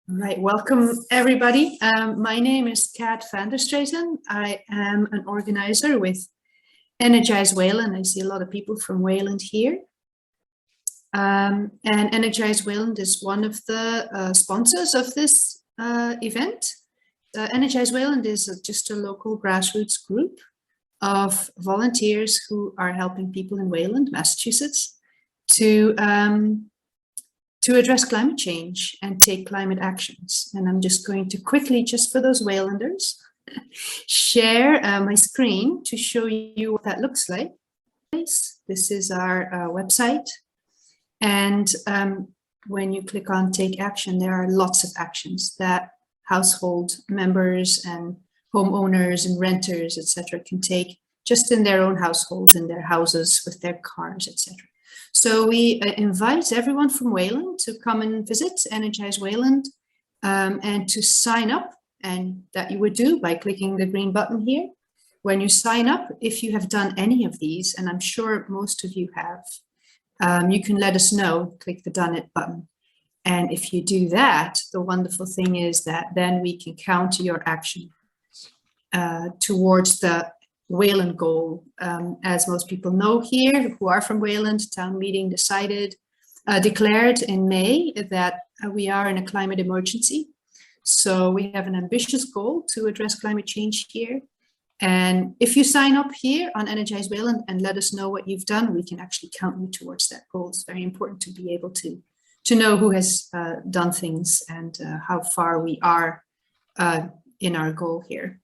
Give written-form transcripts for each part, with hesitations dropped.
Right, welcome everybody. My name is Kat van der Straeten. I am an organizer with Energize Wayland. I see a lot of people from Wayland here. And Energize Wayland is one of the sponsors of this event. Energize Wayland is just a local grassroots group of volunteers who are helping people in Wayland, Massachusetts, to address climate change and take climate actions. And I'm just going to quickly, just for those Waylanders, share my screen to show you what that looks like. This is our website. And when you click on take action, there are lots of actions that household members and homeowners and renters, etc., can take just in their own households, in their houses, with their cars, etc. So we invite everyone from Wayland to come and visit Energize Wayland and to sign up, and that you would do by clicking the green button here. When you sign up, if you have done any of these, and I'm sure most of you have, you can let us know, click the Done It button. And if you do that, the wonderful thing is that then we can count your action towards the Wayland goal. As most people know here who are from Wayland, town meeting declared in May that we are in a climate emergency. So we have an ambitious goal to address climate change here. And if you sign up here on Energize Wayland and let us know what you've done, we can actually count you towards that goal. It's very important to be able to know who has done things and how far we are in our goal here.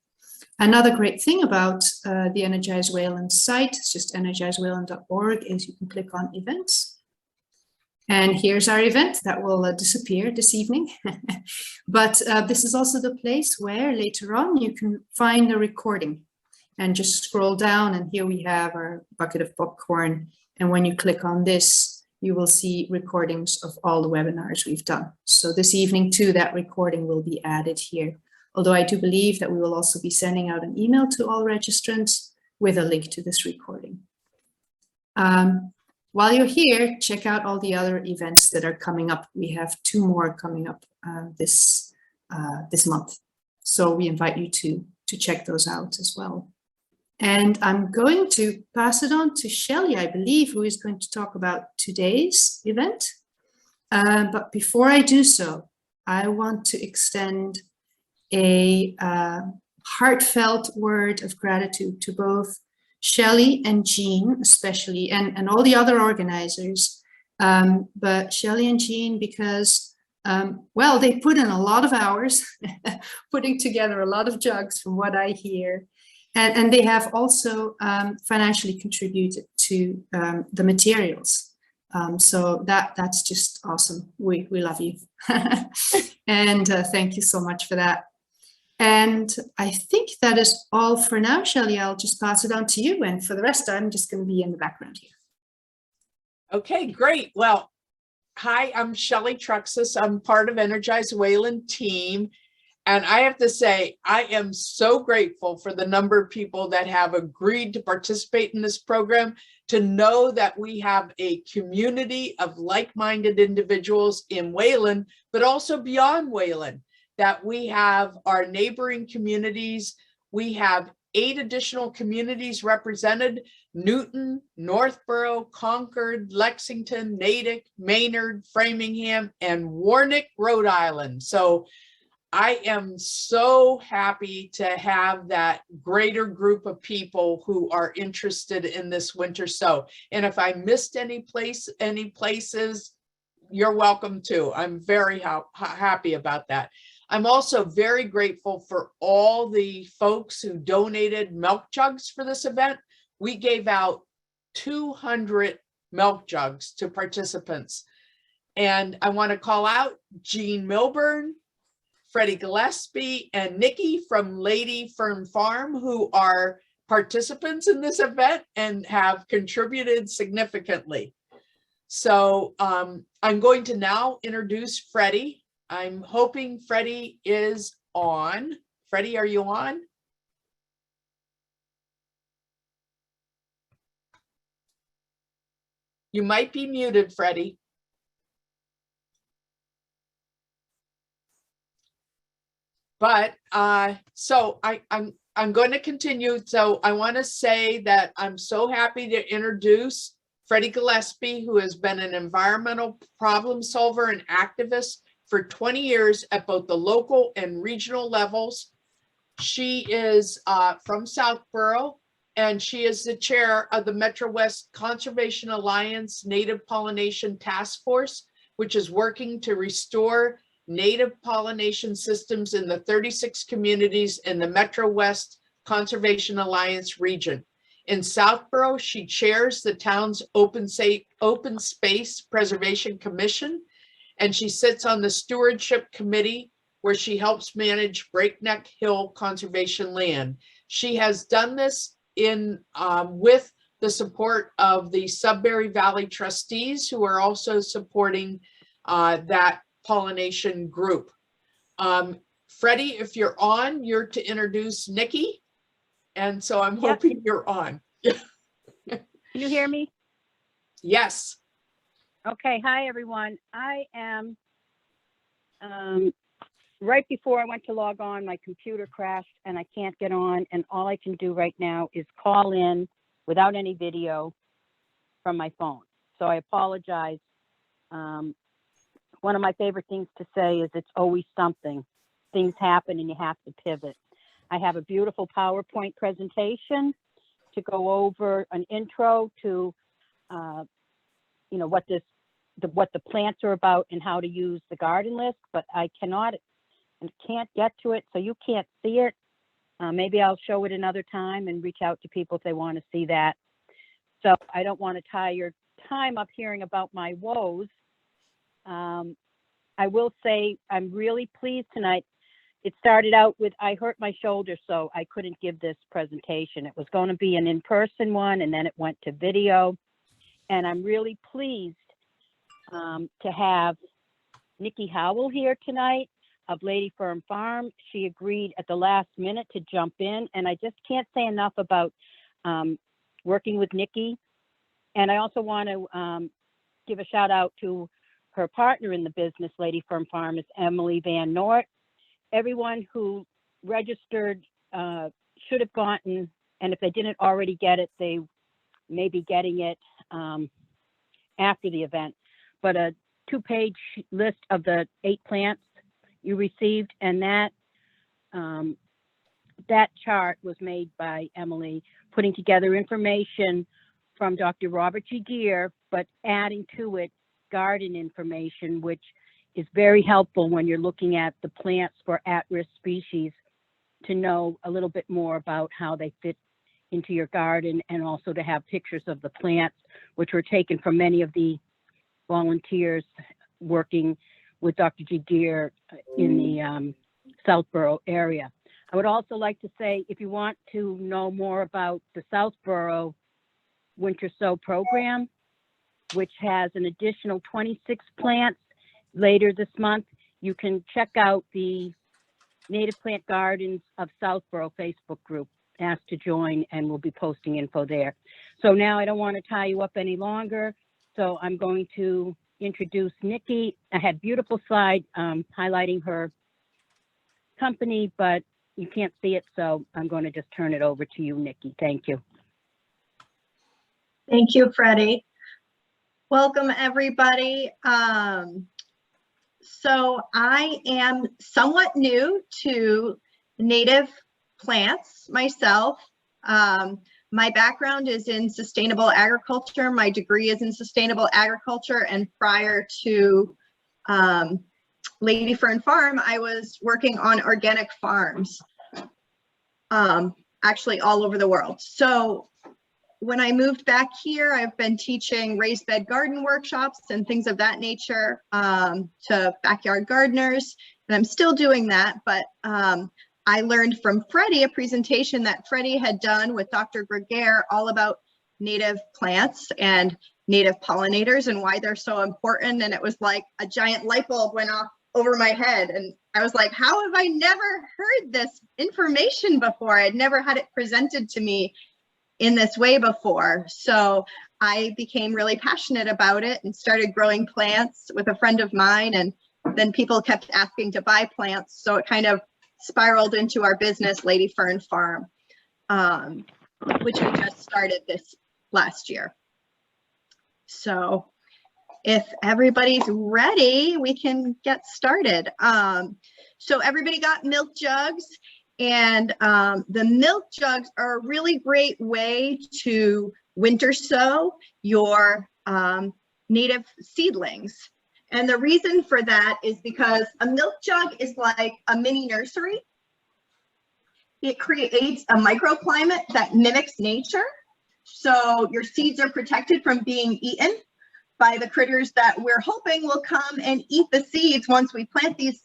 Another great thing about the Energize Wayland site, it's just energizewayland.org, is you can click on events. And here's our event that will disappear this evening. But this is also the place where later on you can find the recording and just scroll down. And here we have our bucket of popcorn. And when you click on this, you will see recordings of all the webinars we've done. So this evening too, that recording will be added here. Although I do believe that we will also be sending out an email to all registrants with a link to this recording. While you're here, check out all the other events that are coming up. We have 2 more coming up this month. So we invite you to check those out as well. And I'm going to pass it on to Shelley, I believe, who is going to talk about today's event. But before I do so, I want to extend a heartfelt word of gratitude to both Shelley and Jean, especially, and all the other organizers. But Shelley and Jean, because, well, they put in a lot of hours putting together a lot of jugs from what I hear. And they have also financially contributed to the materials. So that's just awesome. We love you. And thank you so much for that. And I think that is all for now, Shelley. I'll just pass it on to you. And for the rest, I'm just going to be in the background here. Okay, great. Well, hi, I'm Shelley Truxas. I'm part of Energize Wayland team. And I have to say, I am so grateful for the number of people that have agreed to participate in this program, to know that we have a community of like-minded individuals in Wayland, but also beyond Wayland, that we have our neighboring communities. We have 8 additional communities represented: Newton, Northborough, Concord, Lexington, Natick, Maynard, Framingham, and Warwick, Rhode Island. So I am so happy to have that greater group of people who are interested in this winter sow. And if I missed any places, you're welcome to. I'm very happy about that. I'm also very grateful for all the folks who donated milk jugs for this event. We gave out 200 milk jugs to participants. And I want to call out Jean Milburn, Freddie Gillespie, and Nikki from Lady Fern Farm, who are participants in this event and have contributed significantly. So I'm going to now introduce Freddie. I'm hoping Freddie is on. Freddie, are you on? You might be muted, Freddie. But so I'm going to continue. So I want to say that I'm so happy to introduce Freddie Gillespie, who has been an environmental problem solver and activist for 20 years at both the local and regional levels. She is from Southborough, and she is the chair of the Metro West Conservation Alliance Native Pollination Task Force, which is working to restore native pollination systems in the 36 communities in the Metro West Conservation Alliance region. In Southborough, she chairs the town's Open Space Preservation Commission, and she sits on the Stewardship Committee, where she helps manage Breakneck Hill Conservation Land. She has done this in with the support of the Sudbury Valley trustees, who are also supporting that pollination group. Freddie, if you're on, you're to introduce Nikki. And so I'm hoping you're on. Can you hear me? Yes. Okay. Hi, everyone. I am, right before I went to log on, my computer crashed and I can't get on. And all I can do right now is call in without any video from my phone. So I apologize. One of my favorite things to say is it's always something. Things happen and you have to pivot. I have a beautiful PowerPoint presentation to go over an intro to, you know, what the plants are about and how to use the garden list, but I cannot and can't get to it, so you can't see it. Maybe I'll show it another time and reach out to people if they want to see that. So I don't want to tie your time up hearing about my woes. I will say I'm really pleased tonight. It started out with I hurt my shoulder, so I couldn't give this presentation. It was going to be an in-person one, and then it went to video. And I'm really pleased to have Nikki Howell here tonight of Lady Fern Farm. She agreed at the last minute to jump in, and I just can't say enough about working with Nikki. And I also want to give a shout out to her partner in the business, Lady Fern Farm, is Emily Van Noort. Everyone who registered should have gotten, and if they didn't already get it, they may be getting it after the event, but a 2-page list of the 8 plants you received, and that chart was made by Emily, putting together information from Dr. Robert G. Geer, but adding to it garden information, which is very helpful when you're looking at the plants for at-risk species, to know a little bit more about how they fit into your garden, and also to have pictures of the plants, which were taken from many of the volunteers working with Dr. G. Geer in the Southborough area. I would also like to say, if you want to know more about the Southborough Winter Sow program, which has an additional 26 plants later this month, you can check out the Native Plant Gardens of Southborough Facebook group. Ask to join, and we'll be posting info there. So now I don't want to tie you up any longer, so I'm going to introduce Nikki. I had a beautiful slide highlighting her company, but you can't see it, so I'm going to just turn it over to you, Nikki. Thank you. Thank you, Freddie. Welcome, everybody. So I am somewhat new to native plants myself. My background is in sustainable agriculture. My degree is in sustainable agriculture, and prior to Lady Fern Farm, I was working on organic farms, actually all over the world. So when I moved back here, I've been teaching raised bed garden workshops and things of that nature to backyard gardeners, and I'm still doing that. But I learned from Freddie a presentation that Freddie had done with Dr. Greger all about native plants and native pollinators and why they're so important. And it was like a giant light bulb went off over my head. And I was like, how have I never heard this information before? I'd never had it presented to me in this way before. So I became really passionate about it and started growing plants with a friend of mine. And then people kept asking to buy plants. So it kind of spiraled into our business, Lady Fern Farm, which we just started this last year. So if everybody's ready, we can get started. So everybody got milk jugs, and the milk jugs are a really great way to winter sow your native seedlings. And the reason for that is because a milk jug is like a mini nursery. It creates a microclimate that mimics nature. So your seeds are protected from being eaten by the critters that we're hoping will come and eat the seeds once we plant these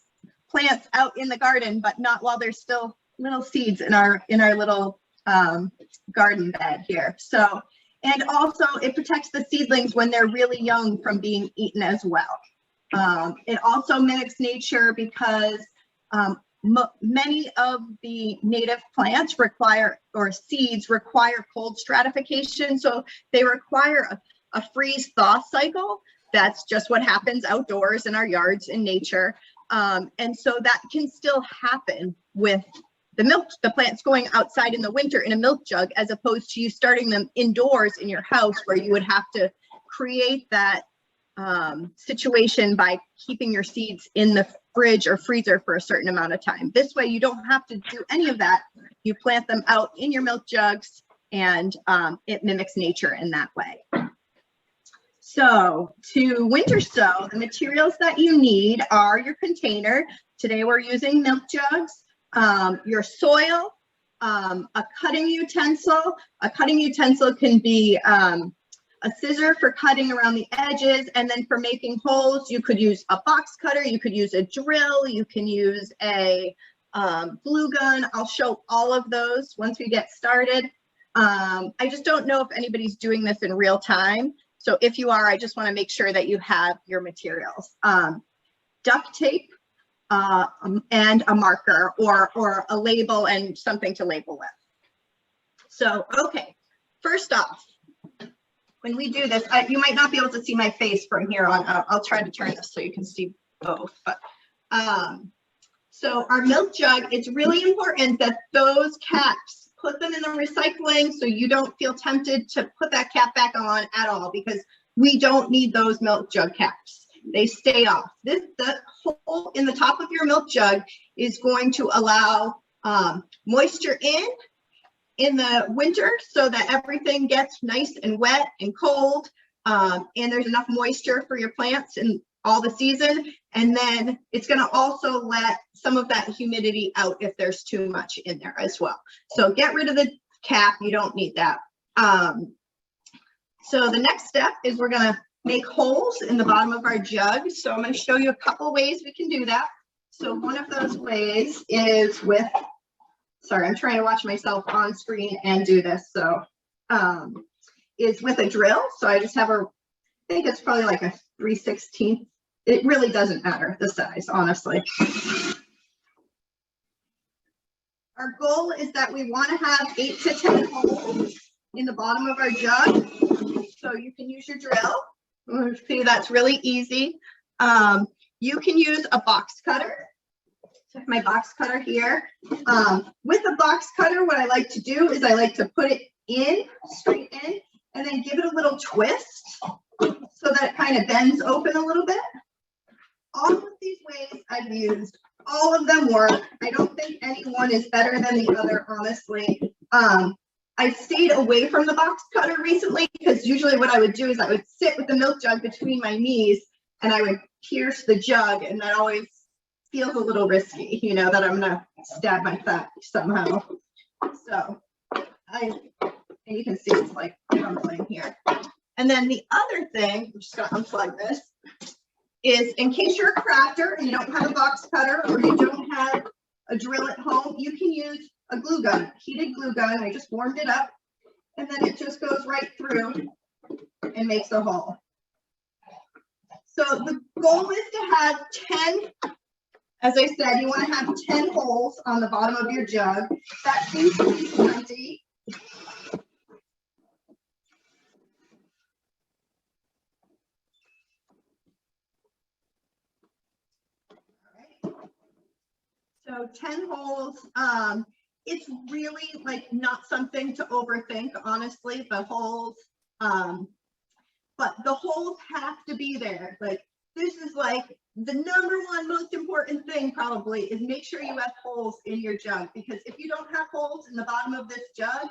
plants out in the garden, but not while there's still little seeds in our little garden bed here. So, and also it protects the seedlings when they're really young from being eaten as well. It also mimics nature because many of the native plants require, or seeds require, cold stratification. So they require a freeze-thaw cycle. That's just what happens outdoors in our yards in nature. And so that can still happen with the plants going outside in the winter in a milk jug, as opposed to you starting them indoors in your house, where you would have to create that situation by keeping your seeds in the fridge or freezer for a certain amount of time. This way you don't have to do any of that. You plant them out in your milk jugs, and it mimics nature in that way. So to winter sow, the materials that you need are your container. Today we're using milk jugs, your soil, a cutting utensil. A cutting utensil can be a scissor for cutting around the edges, and then for making holes, you could use a box cutter, you could use a drill, you can use a glue gun. I'll show all of those once we get started. I just don't know if anybody's doing this in real time. So if you are, I just want to make sure that you have your materials. Duct tape and a marker, or a label and something to label with. So, okay, first off, when we do this, you might not be able to see my face from here on out. I'll try to turn this so you can see both. But so our milk jug, it's really important that those caps, put them in the recycling so you don't feel tempted to put that cap back on at all, because we don't need those milk jug caps. They stay off. The hole in the top of your milk jug is going to allow moisture in the winter, so that everything gets nice and wet and cold, and there's enough moisture for your plants in all the season. And then it's going to also let some of that humidity out if there's too much in there as well. So get rid of the cap. You don't need that. So the next step is we're going to make holes in the bottom of our jug. So I'm going to show you a couple ways we can do that. So one of those ways is with, sorry, I'm trying to watch myself on screen and do this. So is with a drill. So I just have I think it's probably like a 3/16. It really doesn't matter the size, honestly. Our goal is that we want to have 8 to 10 holes in the bottom of our jug. So you can use your drill. See, that's really easy. You can use a box cutter. My box cutter here. With a box cutter, what I like to do is I like to put it in, straight in, and then give it a little twist so that it kind of bends open a little bit. All of these ways I've used, all of them work. I don't think any one is better than the other, honestly. I stayed away from the box cutter recently, because usually what I would do is I would sit with the milk jug between my knees and I would pierce the jug, and that always feels a little risky, you know, that I'm gonna stab my thigh somehow. So and you can see it's like crumbling here. And then the other thing, I'm just gonna unplug this, is in case you're a crafter and you don't have a box cutter, or you don't have a drill at home, you can use a glue gun, heated glue gun. I just warmed it up, and then it just goes right through and makes a hole. So the goal is to have 10, as I said, you want to have 10 holes on the bottom of your jug. That seems to be plenty. So So 10 holes, it's really like not something to overthink, honestly, the holes, but the holes have to be there. Like, this is like the #1 most important thing probably is make sure you have holes in your jug, because if you don't have holes in the bottom of this jug,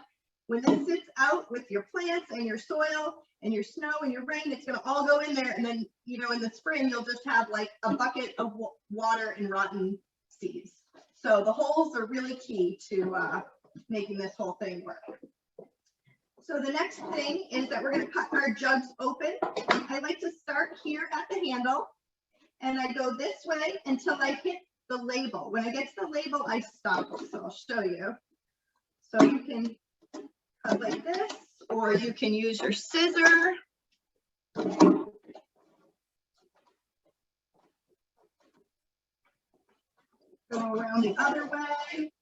when this sits out with your plants and your soil and your snow and your rain, it's going to all go in there. And then, you know, in the spring, you'll just have like a bucket of water and rotten seeds. So the holes are really key to making this whole thing work. So the next thing is that we're going to cut our jugs open. I like to start here at the handle, and I go this way until I hit the label. When I get to the label, I stop. So I'll show you. So you can cut like this, or you can use your scissor. Go around the other way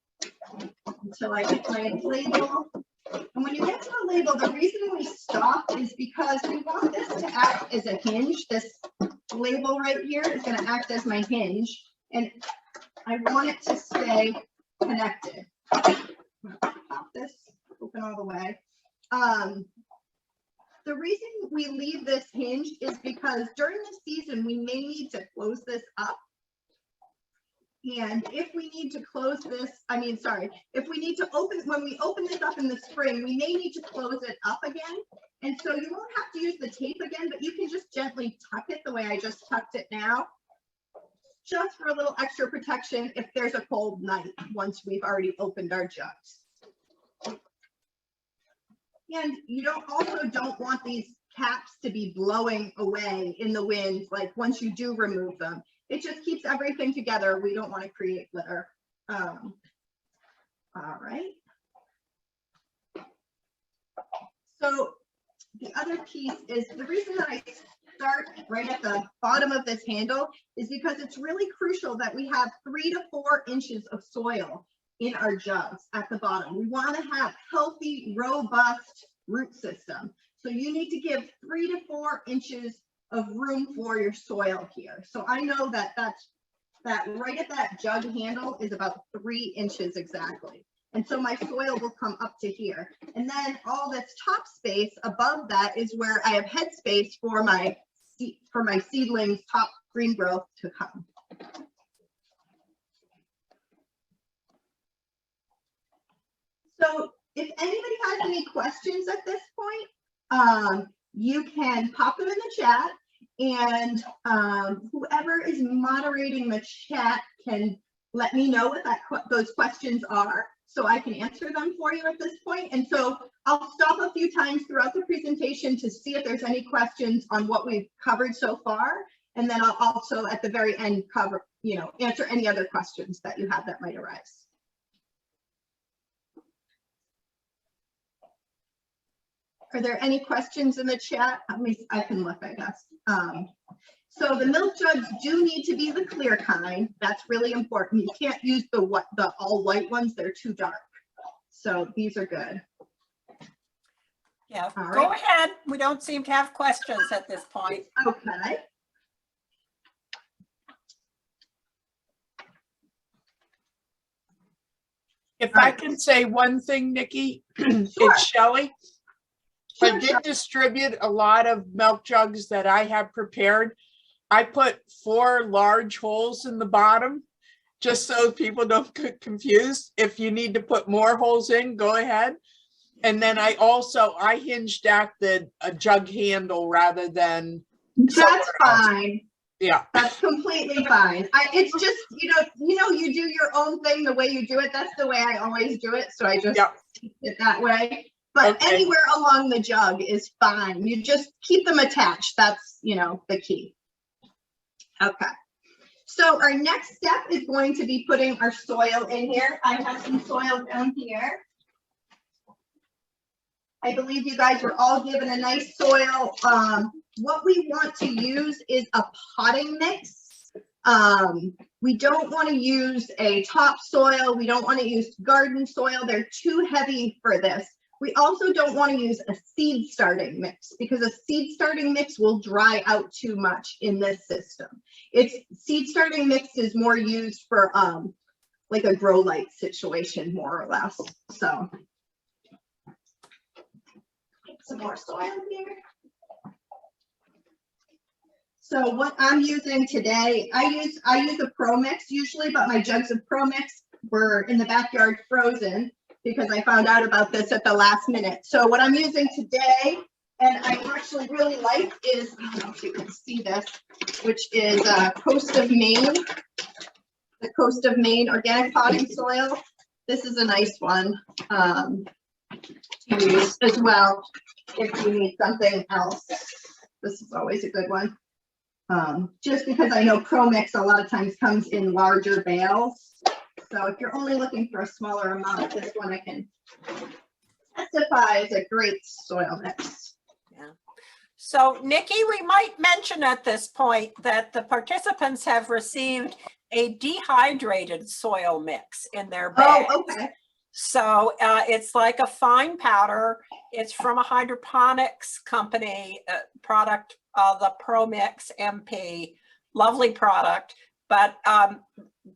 until I hit my label. And when you get to the label, the reason we stop is because we want this to act as a hinge. This label right here is going to act as my hinge, and I want it to stay connected. Pop this open all the way. The reason we leave this hinge is because during the season, we may need to close this up. And if we need to close this, if we need to open, when we open this up in the spring, we may need to close it up again. And so you won't have to use the tape again, but you can just gently tuck it the way I just tucked it now, just for a little extra protection if there's a cold night once we've already opened our jugs. And you don't want these caps to be blowing away in the wind, like once you do remove them. It just keeps everything together. We don't want to create litter. All right. So the other piece is the reason that I start right at the bottom of this handle is because it's really crucial that we have 3 to 4 inches of soil in our jugs at the bottom. We want to have healthy, robust root system. So you need to give 3 to 4 inches of room for your soil here. So I know that that right at that jug handle is about 3 inches exactly. And so my soil will come up to here. And then all this top space above that is where I have head space for my seedlings, top green growth to come. So if anybody has any questions at this point, you can pop them in the chat, and whoever is moderating the chat can let me know what those questions are, so I can answer them for you at this point. And so I'll stop a few times throughout the presentation to see if there's any questions on what we've covered so far. And then I'll also at the very end answer any other questions that you have that might arise. Are there any questions in the chat? I can look, I guess. So the milk jugs do need to be the clear kind. That's really important. You can't use the all white ones. They're too dark. So these are good. Yeah, all go right. ahead. We don't seem to have questions at this point. Okay. If I can say one thing, Nikki, Sure. it's Shelley. I Sure, did distribute a lot of milk jugs that I have prepared. I put 4 large holes in the bottom, just so people don't get confused. If you need to put more holes in, go ahead. And then I hinged at a jug handle rather than. That's fine. Yeah, that's completely fine. It's just, you do your own thing the way you do it. That's the way I always do it. So I just keep it that way. But okay. Anywhere along the jug is fine. You just keep them attached. That's, the key. Okay. So our next step is going to be putting our soil in here. I have some soil down here. I believe you guys were all given a nice soil. What we want to use is a potting mix. We don't want to use a topsoil. We don't want to use garden soil. They're too heavy for this. We also don't want to use a seed starting mix because a seed starting mix will dry out too much in this system. Seed starting mix is more used for like a grow light situation, more or less. So some more soil here. So what I'm using today, I use a Pro Mix usually, but my jugs of Pro Mix were in the backyard frozen because I found out about this at the last minute. So what I'm using today, and I actually really like, is, I don't know if you can see this, which is Coast of Maine, the Coast of Maine organic potting soil. This is a nice one to use as well if you need something else. This is always a good one. Just because I know Pro Mix a lot of times comes in larger bales. So if you're only looking for a smaller amount, this one I can testify is a great soil mix. Yeah. So Nikki, we might mention at this point that the participants have received a dehydrated soil mix in their bags. Oh, okay. So it's like a fine powder. It's from a hydroponics company product, the Pro Mix MP, lovely product, but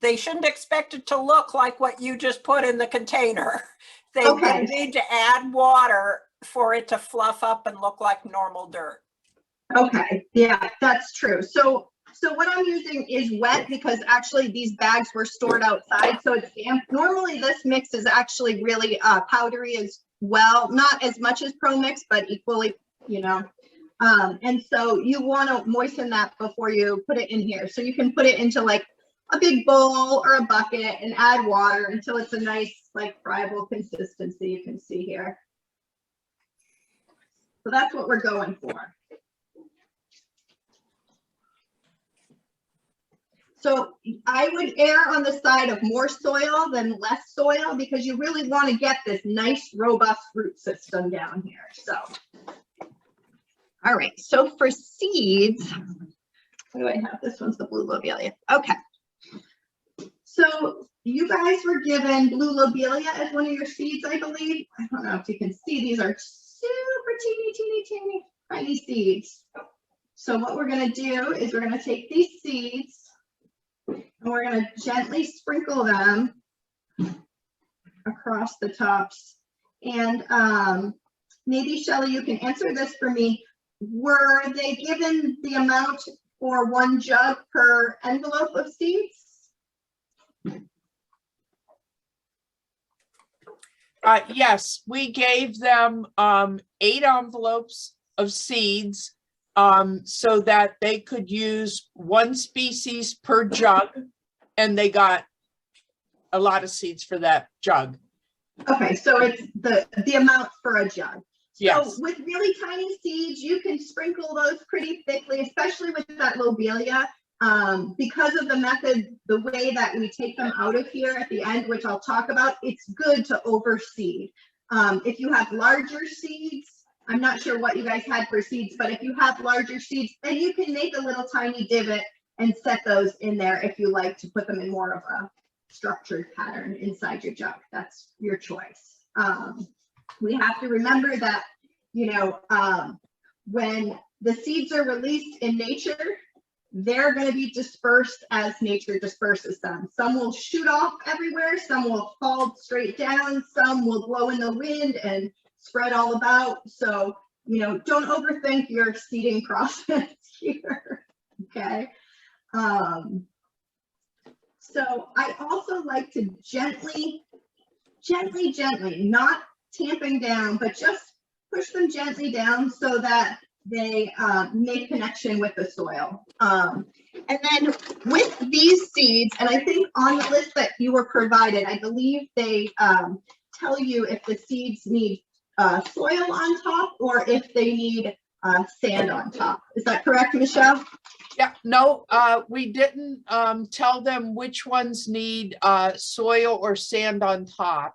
they shouldn't expect it to look like what you just put in the container. They need to add water for it to fluff up and look like normal dirt. Okay, yeah, that's true. So what I'm using is wet because actually these bags were stored outside, so it's damp. Normally this mix is actually really powdery as well, not as much as Pro Mix, but equally, you know. And so you want to moisten that before you put it in here. So you can put it into like a big bowl or a bucket and add water until it's a nice, like, friable consistency you can see here. So that's what we're going for. So I would err on the side of more soil than less soil because you really want to get this nice, robust root system down here. So, all right. So for seeds, what do I have? This one's the blue lobelia. Okay. So you guys were given blue lobelia as one of your seeds, I believe. I don't know if you can see, these are super teeny, tiny seeds. So what we're going to do is we're going to take these seeds and we're going to gently sprinkle them across the tops. And maybe Shelly, you can answer this for me. Were they given the amount for 1 jug per envelope of seeds? Yes, we gave them 8 envelopes of seeds so that they could use 1 species per jug, and they got a lot of seeds for that jug. Okay, so it's the amount for a jug. Yes. So with really tiny seeds, you can sprinkle those pretty thickly, especially with that lobelia. Because of the method, the way that we take them out of here at the end, which I'll talk about, it's good to overseed. If you have larger seeds, I'm not sure what you guys had for seeds, but if you have larger seeds, then you can make a little tiny divot and set those in there if you like to put them in more of a structured pattern inside your jug. That's your choice. We have to remember that, you know, when the seeds are released in nature, they're going to be dispersed as nature disperses them. Some will shoot off everywhere, some will fall straight down, some will blow in the wind and spread all about. So, you know, don't overthink your seeding process here, okay? So I also like to gently, not tamping down, but just push them gently down so that they make connection with the soil. And then with these seeds, and I think on the list that you were provided, I believe they tell you if the seeds need soil on top or if they need sand on top. Is that correct, Michelle? Yeah, no, we didn't tell them which ones need soil or sand on top.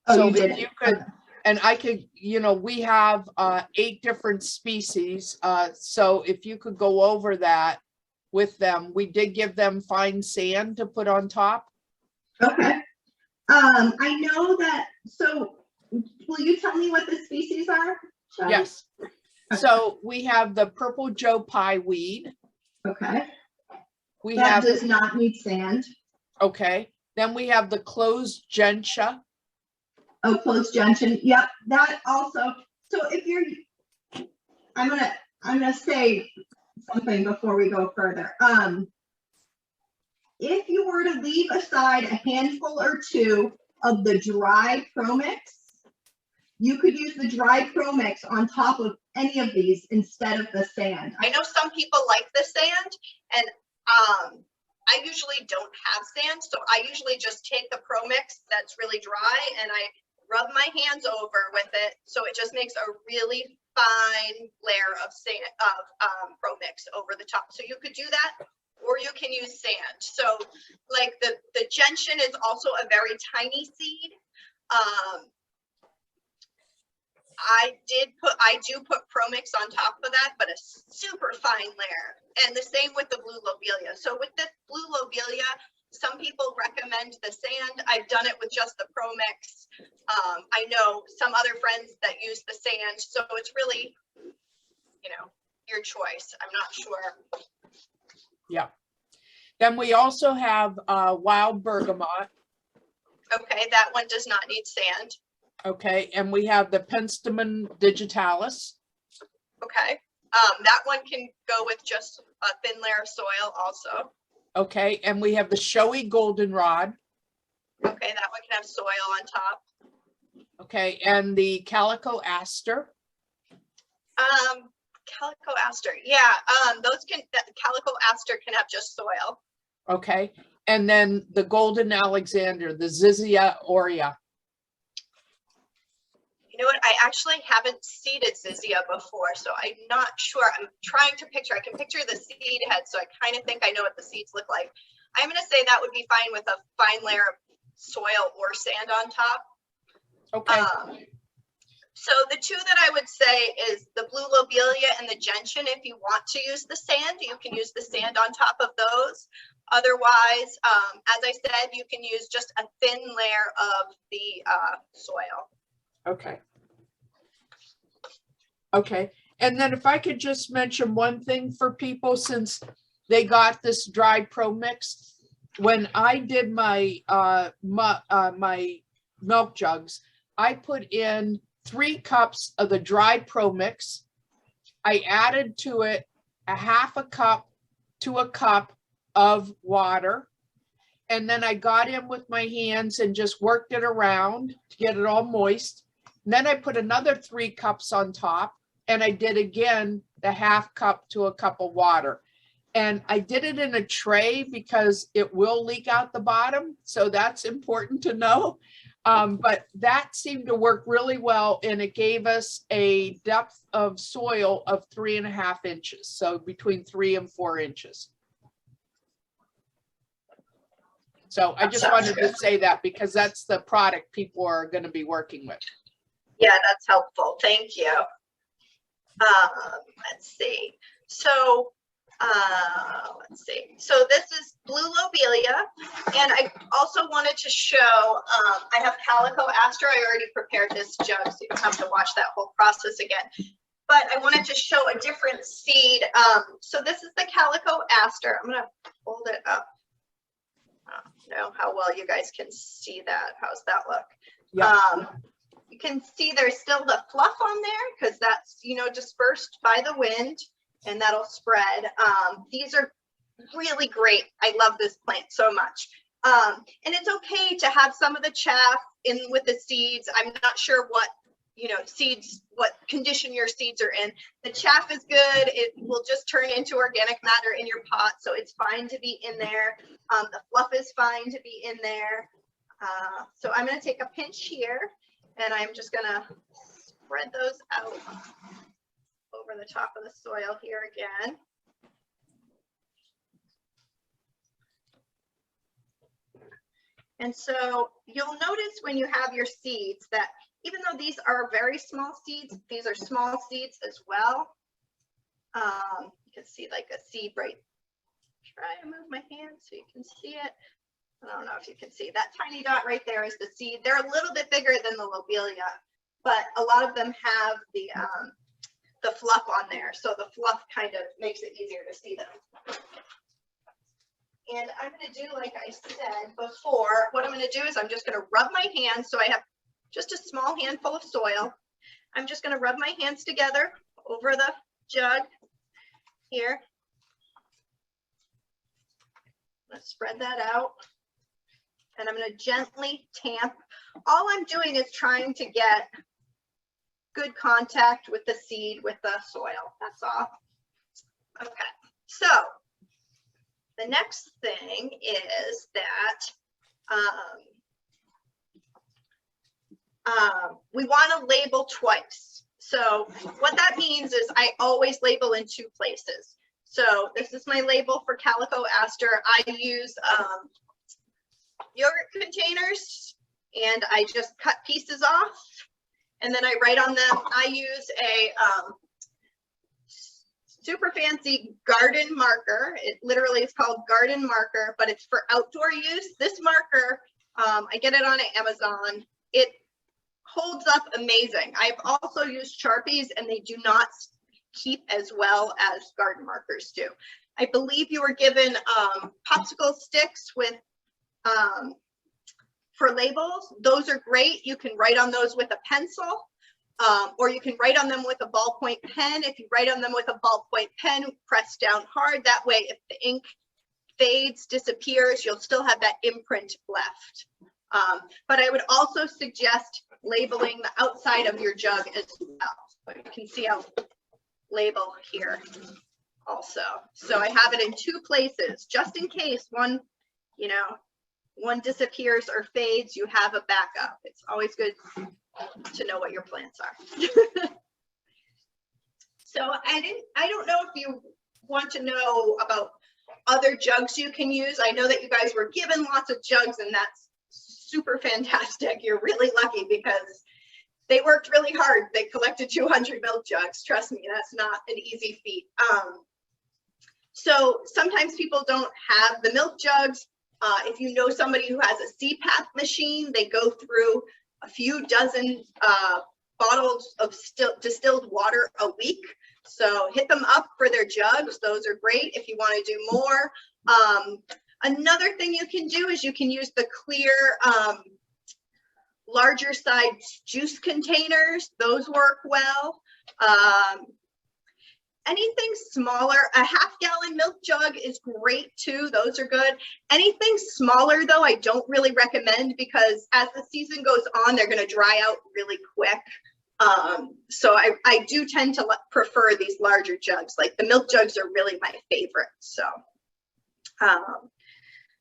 Oh, so you didn't. You could, and I could, you know, we have 8 different species. So if you could go over that with them, we did give them fine sand to put on top. Okay. I know that, so will you tell me what the species are? Shelley? Yes. Okay. So we have the purple Joe Pye weed. Okay. We that have, does not need sand. Okay. Then we have the closed gentian. Oh, closed gentian. Yep, that also. So if you're, I'm gonna say something before we go further. If you were to leave aside a handful or two of the dry promix, you could use the dry promix on top of any of these instead of the sand. I know some people like the sand, and I usually don't have sand, so I usually just take the promix that's really dry and I rub my hands over with it, so it just makes a really fine layer of sand promix over the top. So you could do that, or you can use sand. So like the gentian is also a very tiny seed. I do put promix on top of that, but a super fine layer. And the same with the blue lobelia. So with the blue lobelia, some people recommend the sand. I've done it with just the promix. I know some other friends that use the sand. So it's really, you know, your choice. I'm not sure. Yeah. Then we also have wild bergamot. Okay, that one does not need sand. Okay, and we have the Penstemon digitalis. Okay, that one can go with just a thin layer of soil also. Okay, and we have the showy goldenrod. Okay, that one can have soil on top. Okay, and the Calico Aster. Calico Aster, yeah, the Calico Aster can have just soil. Okay, and then the Golden Alexander, the Zizia aurea. You know what, I actually haven't seeded Zizia before, so I'm not sure. I'm trying to picture, I can picture the seed head, so I kind of think I know what the seeds look like. I'm gonna say that would be fine with a fine layer of soil or sand on top. Okay. So the two that I would say is the blue lobelia and the gentian. If you want to use the sand, you can use the sand on top of those. Otherwise, as I said, you can use just a thin layer of the soil. Okay. Okay, and then if I could just mention one thing for people, since they got this dry pro mix, when I did my my milk jugs, I put in 3 cups of the dry pro mix. I added to it a half a cup to a cup of water, and then I got in with my hands and just worked it around to get it all moist. And then I put another 3 cups on top, and I did again the half cup to a cup of water. And I did it in a tray because it will leak out the bottom. So that's important to know. But that seemed to work really well, and it gave us a depth of soil of 3.5 inches. So between 3 and 4 inches. So I just wanted to say that because that's the product people are going to be working with. Yeah, that's helpful. Thank you. Let's see. So, let's see. So this is blue lobelia, and I also wanted to show, I have Calico Aster. I already prepared this jug, so you don't have to watch that whole process again. But I wanted to show a different seed. So this is the Calico Aster. I'm gonna hold it up. I don't know how well you guys can see that. How's that look? Yeah. You can see there's still the fluff on there because that's, you know, dispersed by the wind, and that'll spread. These are really great. I love this plant so much. And it's okay to have some of the chaff in with the seeds. I'm not sure what, you know, seeds, what condition your seeds are in. The chaff is good. It will just turn into organic matter in your pot. So it's fine to be in there. The fluff is fine to be in there. So I'm going to take a pinch here, and I'm just going to spread those out over the top of the soil here again. And so you'll notice when you have your seeds that even though these are very small seeds, these are small seeds as well. You can see like a seed right. Try to move my hand so you can see it. I don't know if you can see that tiny dot right there is the seed. They're a little bit bigger than the lobelia, but a lot of them have the fluff on there. So the fluff kind of makes it easier to see them. And I'm going to do, like I said before, what I'm going to do is I'm just going to rub my hands. So I have just a small handful of soil. I'm just going to rub my hands together over the jug here. Let's spread that out. And I'm going to gently tamp. All I'm doing is trying to get good contact with the seed, with the soil. That's all. Okay, so the next thing is that we want to label twice. So what that means is I always label in 2 places. So this is my label for Calico Aster. I use yogurt containers and I just cut pieces off and then I write on them. I use a super fancy garden marker. It literally is called garden marker, but it's for outdoor use. This marker, I get it on Amazon. It holds up amazing. I've also used Sharpies and they do not keep as well as garden markers do. I believe you were given popsicle sticks with for labels. Those are great. You can write on those with a pencil. Or you can write on them with a ballpoint pen. If you write on them with a ballpoint pen, press down hard. That way, if the ink fades, disappears, you'll still have that imprint left. But I would also suggest labeling the outside of your jug as well. So you can see I'll label here also. So I have it in 2 places, just in case one, you know, one disappears or fades, you have a backup. It's always good to know what your plants are. So I don't know if you want to know about other jugs you can use. I know that you guys were given lots of jugs and that's super fantastic. You're really lucky because they worked really hard. They collected 200 milk jugs. Trust me, that's not an easy feat. So sometimes people don't have the milk jugs. If you know somebody who has a CPAP machine, they go through a few dozen bottles of distilled water a week. So hit them up for their jugs. Those are great if you want to do more. Another thing you can do is you can use the clear, larger size juice containers. Those work well. Anything smaller, a half-gallon milk jug is great too. Those are good. Anything smaller though, I don't really recommend because as the season goes on, they're going to dry out really quick. So I do tend to prefer these larger jugs. Like the milk jugs are really my favorite. So,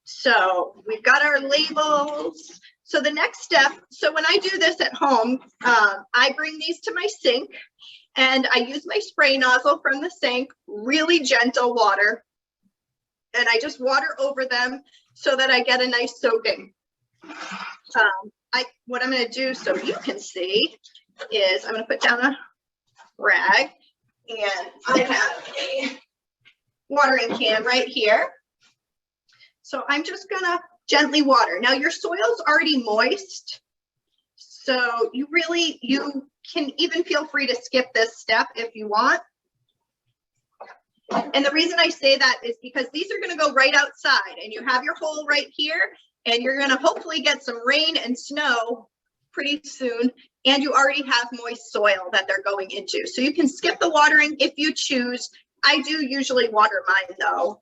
so we've got our labels. So the next step, so when I do this at home, I bring these to my sink. And I use my spray nozzle from the sink, really gentle water, and I just water over them so that I get a nice soaking. What I'm going to do so you can see is I'm going to put down a rag, and I have a watering can right here. So I'm just going to gently water. Now your soil's already moist, so you can even feel free to skip this step if you want. And the reason I say that is because these are going to go right outside and you have your hole right here and you're going to hopefully get some rain and snow pretty soon. And you already have moist soil that they're going into. So you can skip the watering if you choose. I do usually water mine though,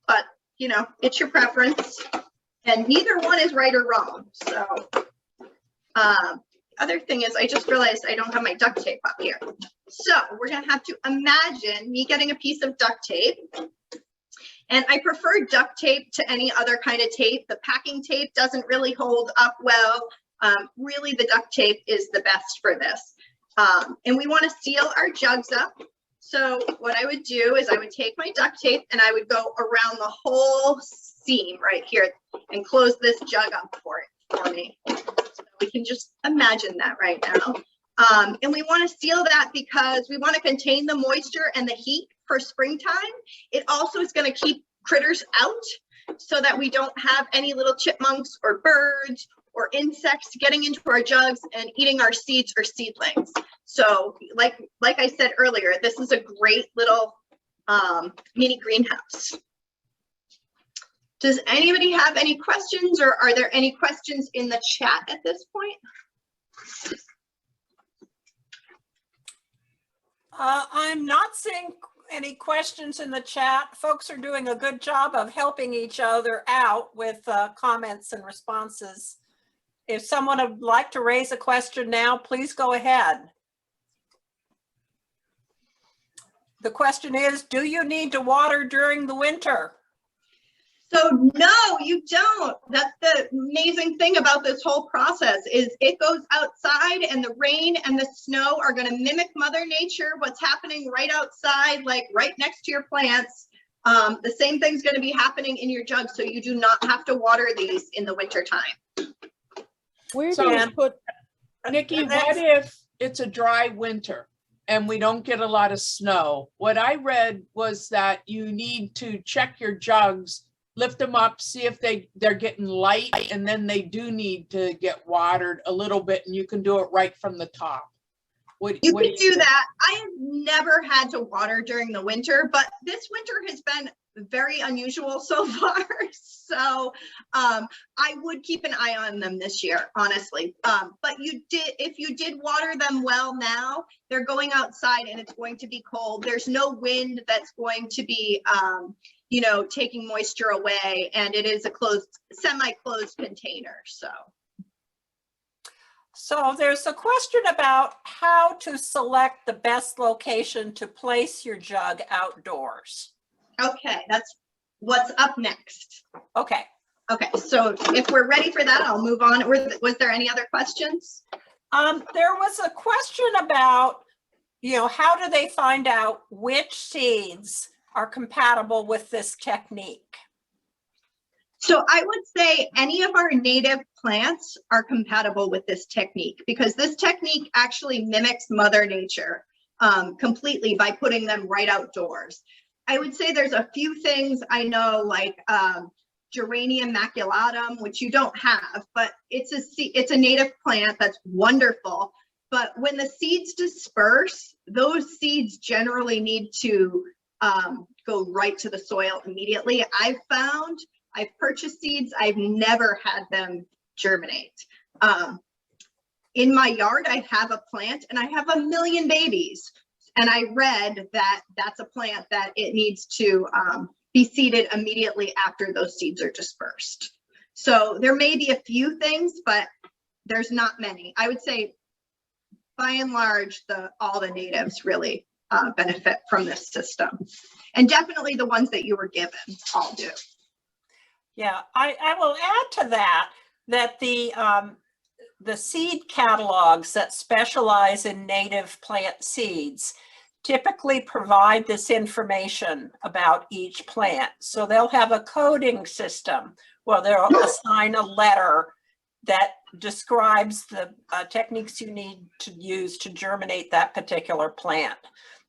but you know, it's your preference and neither one is right or wrong. So, other thing is I just realized I don't have my duct tape up here. So we're going to have to imagine me getting a piece of duct tape. And I prefer duct tape to any other kind of tape. The packing tape doesn't really hold up well. Really, the duct tape is the best for this. And we want to seal our jugs up. So what I would do is I would take my duct tape and I would go around the whole seam right here and close this jug up for me. We can just imagine that right now. And we want to seal that because we want to contain the moisture and the heat for springtime. It also is going to keep critters out so that we don't have any little chipmunks or birds or insects getting into our jugs and eating our seeds or seedlings. So like I said earlier, this is a great little mini greenhouse. Does anybody have any questions, or are there any questions in the chat at this point? I'm not seeing any questions in the chat. Folks are doing a good job of helping each other out with comments and responses. If someone would like to raise a question now, please go ahead. The question is, do you need to water during the winter? So no, you don't. That's the amazing thing about this whole process is it goes outside, and the rain and the snow are going to mimic Mother Nature, what's happening right outside, like right next to your plants. The same thing's going to be happening in your jugs, so you do not have to water these in the winter time. Where do you put, Nikki, what if it's a dry winter and we don't get a lot of snow? What I read was that you need to check your jugs, lift them up, see if they're getting light, and then they do need to get watered a little bit, and you can do it right from the top. You can do that. I have never had to water during the winter, but this winter has been very unusual so far. So I would keep an eye on them this year, honestly. But if you did water them well now, they're going outside and it's going to be cold. There's no wind that's going to be you know, taking moisture away, and it is a semi-closed container. So there's a question about how to select the best location to place your jug outdoors. Okay, that's what's up next. Okay. Okay, so if we're ready for that, I'll move on. Was there any other questions? There was a question about, you know, how do they find out which seeds are compatible with this technique? So I would say any of our native plants are compatible with this technique, because this technique actually mimics Mother Nature completely by putting them right outdoors. I would say there's a few things I know, like Geranium maculatum, which you don't have, but it's a native plant that's wonderful. But when the seeds disperse, those seeds generally need to go right to the soil immediately. I've purchased seeds, I've never had them germinate. In my yard, I have a plant and I have 1 million babies. And I read that that's a plant that it needs to be seeded immediately after those seeds are dispersed. So there may be a few things, but there's not many. I would say by and large, all the natives really benefit from this system. And definitely the ones that you were given all do. Yeah, I will add to that the seed catalogs that specialize in native plant seeds typically provide this information about each plant. So they'll have a coding system where they'll assign a letter that describes the techniques you need to use to germinate that particular plant.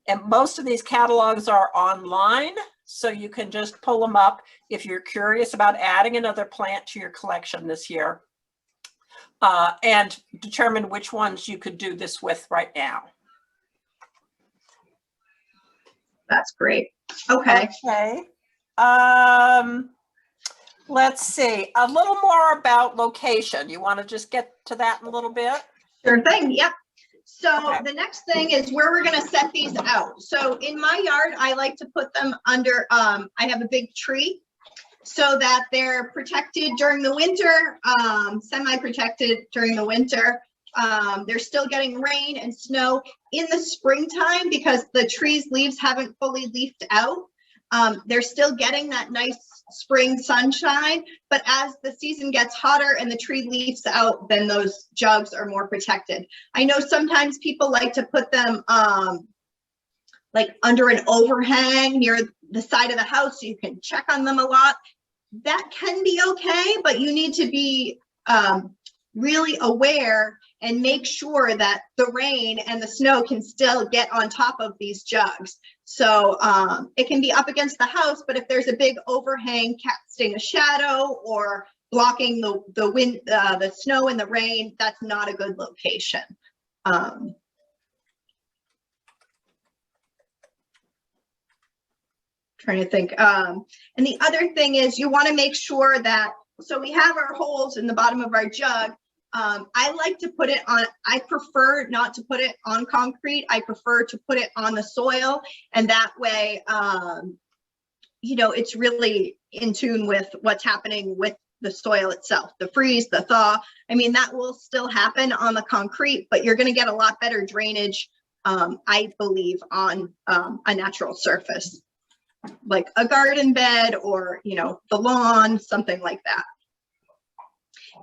And most of these catalogs are online, so you can just pull them up if you're curious about adding another plant to your collection this year, and determine which ones you could do this with right now. That's great. Okay. Okay. Let's see, a little more about location. You want to just get to that in a little bit? Sure thing. Yep. So Okay. the next thing is where we're going to set these out. So in my yard, I like to put them under, I have a big tree so that they're protected during the winter, semi-protected during the winter. They're still getting rain and snow in the springtime because the tree's leaves haven't fully leafed out. They're still getting that nice spring sunshine, but as the season gets hotter and the tree leaves out, then those jugs are more protected. I know sometimes people like to put them like under an overhang near the side of the house so you can check on them a lot. That can be okay, but you need to be really aware and make sure that the rain and the snow can still get on top of these jugs. So it can be up against the house, but if there's a big overhang casting a shadow or blocking the wind, the snow and the rain, that's not a good location. trying to think. And the other thing is you want to make sure that, so we have our holes in the bottom of our jug. I like to put it on, I prefer not to put it on concrete. I prefer to put it on the soil. And that way, you know, it's really in tune with what's happening with the soil itself, the freeze, the thaw. I mean, that will still happen on the concrete, but you're going to get a lot better drainage, I believe, on a natural surface, like a garden bed or, you know, the lawn, something like that.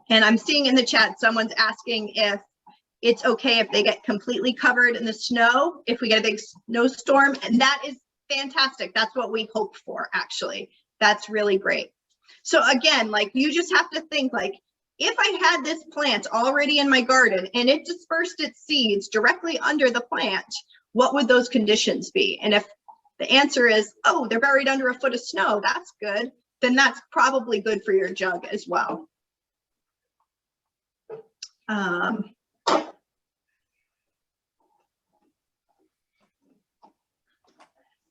And I'm seeing in the chat, someone's asking if it's okay if they get completely covered in the snow, if we get a big snowstorm, and that is fantastic. That's what we hope for, actually. That's really great. So again, like, you just have to think, like, if I had this plant already in my garden and it dispersed its seeds directly under the plant, what would those conditions be? And if the answer is, oh, they're buried under a foot of snow, that's good, then that's probably good for your jug as well.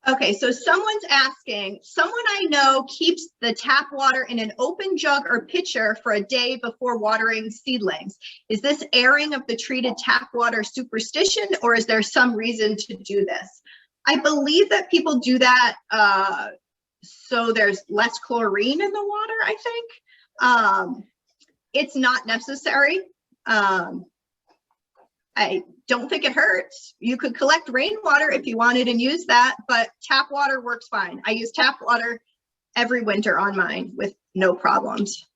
Okay, so someone's asking, someone I know keeps the tap water in an open jug or pitcher for a day before watering seedlings. Is this airing of the treated tap water superstition, or is there some reason to do this? I believe that people do that so there's less chlorine in the water, I think. It's not necessary. I don't think it hurts. You could collect rainwater if you wanted and use that, but tap water works fine. I use tap water every winter on mine with no problems.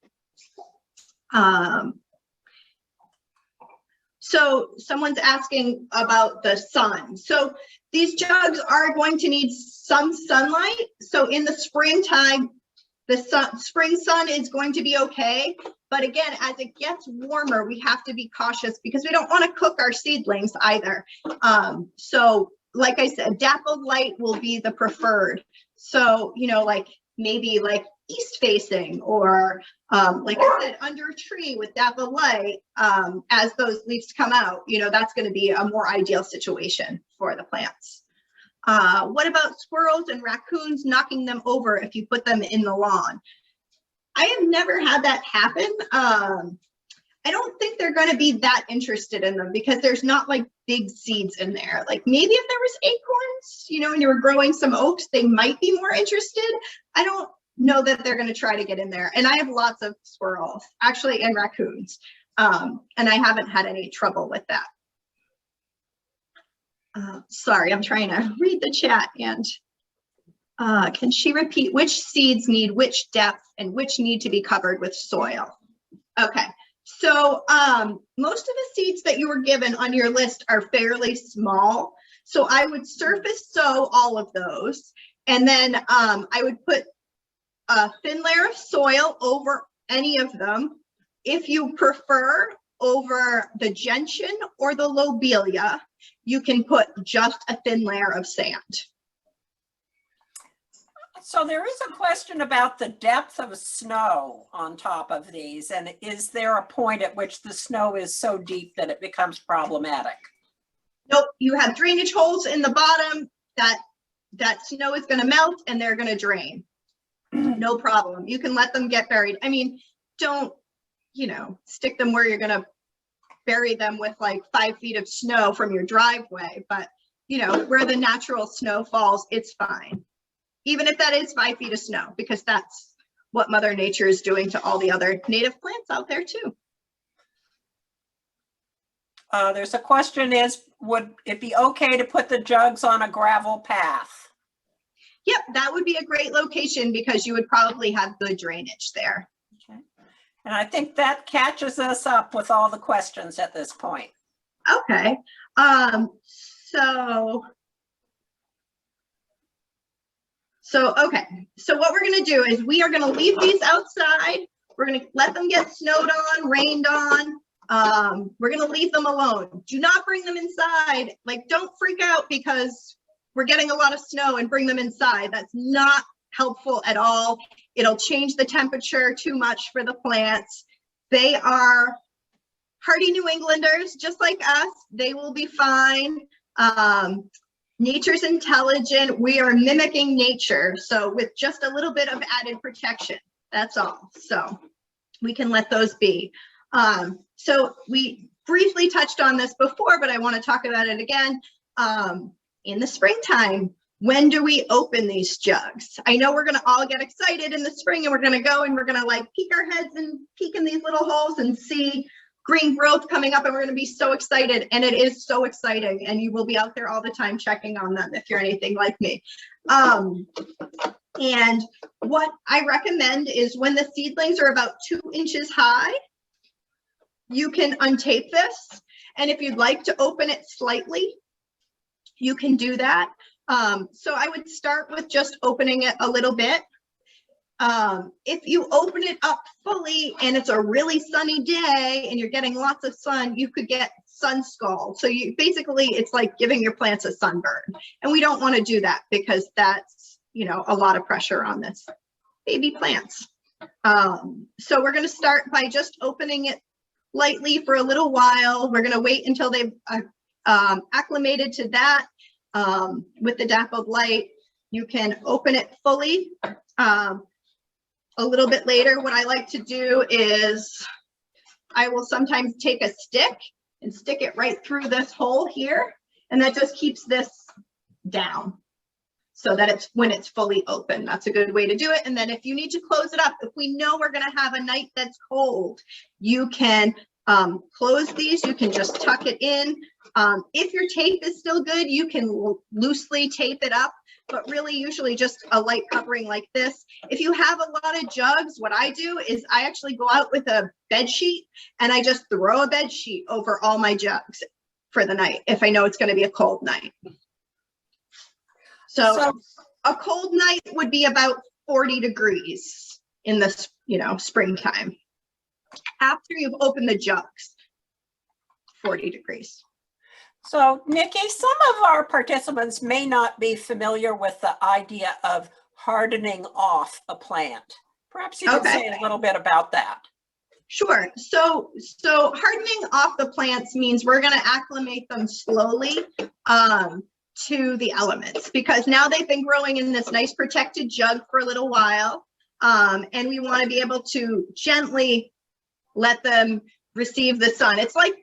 So someone's asking about the sun. So these jugs are going to need some sunlight. So in the springtime, the spring sun is going to be okay. But again, as it gets warmer, we have to be cautious because we don't want to cook our seedlings either. So like I said, dappled light will be the preferred. So, you know, like maybe like east facing, or like I said, under a tree with dappled light, as those leaves come out, you know, that's going to be a more ideal situation for the plants. What about squirrels and raccoons knocking them over if you put them in the lawn? I have never had that happen. I don't think they're going to be that interested in them because there's not like big seeds in there. Like maybe if there was acorns, you know, and you were growing some oaks, they might be more interested. I don't know that they're going to try to get in there. And I have lots of squirrels, actually, and raccoons. And I haven't had any trouble with that. Sorry, I'm trying to read the chat. And can she repeat which seeds need which depth and which need to be covered with soil? Okay, so most of the seeds that you were given on your list are fairly small. So I would surface sow all of those. And then I would put a thin layer of soil over any of them. If you prefer, over the gentian or the lobelia, you can put just a thin layer of sand. So there is a question about the depth of snow on top of these, and is there a point at which the snow is so deep that it becomes problematic? Nope, you have drainage holes in the bottom that snow is going to melt and they're going to drain. No problem. You can let them get buried. I mean, don't, you know, stick them where you're going to bury them with like 5 feet of snow from your driveway, but you know, where the natural snow falls, it's fine. Even if that is 5 feet of snow, because that's what Mother Nature is doing to all the other native plants out there too. There's a question is, would it be okay to put the jugs on a gravel path? Yep, that would be a great location because you would probably have good drainage there. Okay. And I think that catches us up with all the questions at this point. Okay, okay, so what we're gonna do is we are gonna leave these outside. We're gonna let them get snowed on, rained on. We're gonna leave them alone. Do not bring them inside. Like, don't freak out because we're getting a lot of snow and bring them inside. That's not helpful at all. It'll change the temperature too much for the plants. They are hardy New Englanders, just like us. They will be fine. Nature's intelligent. We are mimicking nature. So with just a little bit of added protection, that's all. So we can let those be. So we briefly touched on this before, but I want to talk about it again. In the springtime, when do we open these jugs? I know we're going to all get excited in the spring and we're going to go and we're going to like peek our heads and peek in these little holes and see green growth coming up, and we're going to be so excited. And it is so exciting, and you will be out there all the time checking on them if you're anything like me. And what I recommend is when the seedlings are about 2 inches high, you can untape this. And if you'd like to open it slightly, you can do that. So I would start with just opening it a little bit. If you open it up fully and it's a really sunny day and you're getting lots of sun, you could get sun scald. So you basically, it's like giving your plants a sunburn, and we don't want to do that because that's, you know, a lot of pressure on this baby plants. So we're going to start by just opening it lightly for a little while. We're going to wait until they've acclimated to that. With the dappled light, you can open it fully. A little bit later, what I like to do is I will sometimes take a stick and stick it right through this hole here, and that just keeps this down so that it's when it's fully open. That's a good way to do it. And then if you need to close it up, if we know we're going to have a night that's cold, you can close these. You can just tuck it in. If your tape is still good, you can loosely tape it up, but really usually just a light covering like this. If you have a lot of jugs, what I do is I actually go out with a bed sheet and I just throw a bed sheet over all my jugs for the night if I know it's going to be a cold night. So a cold night would be about 40 degrees in the, you know, springtime. After you've opened the jugs, 40 degrees. So Nikki, some of our participants may not be familiar with the idea of hardening off a plant. Perhaps you could say a little bit about that. Sure. So hardening off the plants means we're going to acclimate them slowly to the elements, because now they've been growing in this nice protected jug for a little while. And we want to be able to gently let them receive the sun. It's like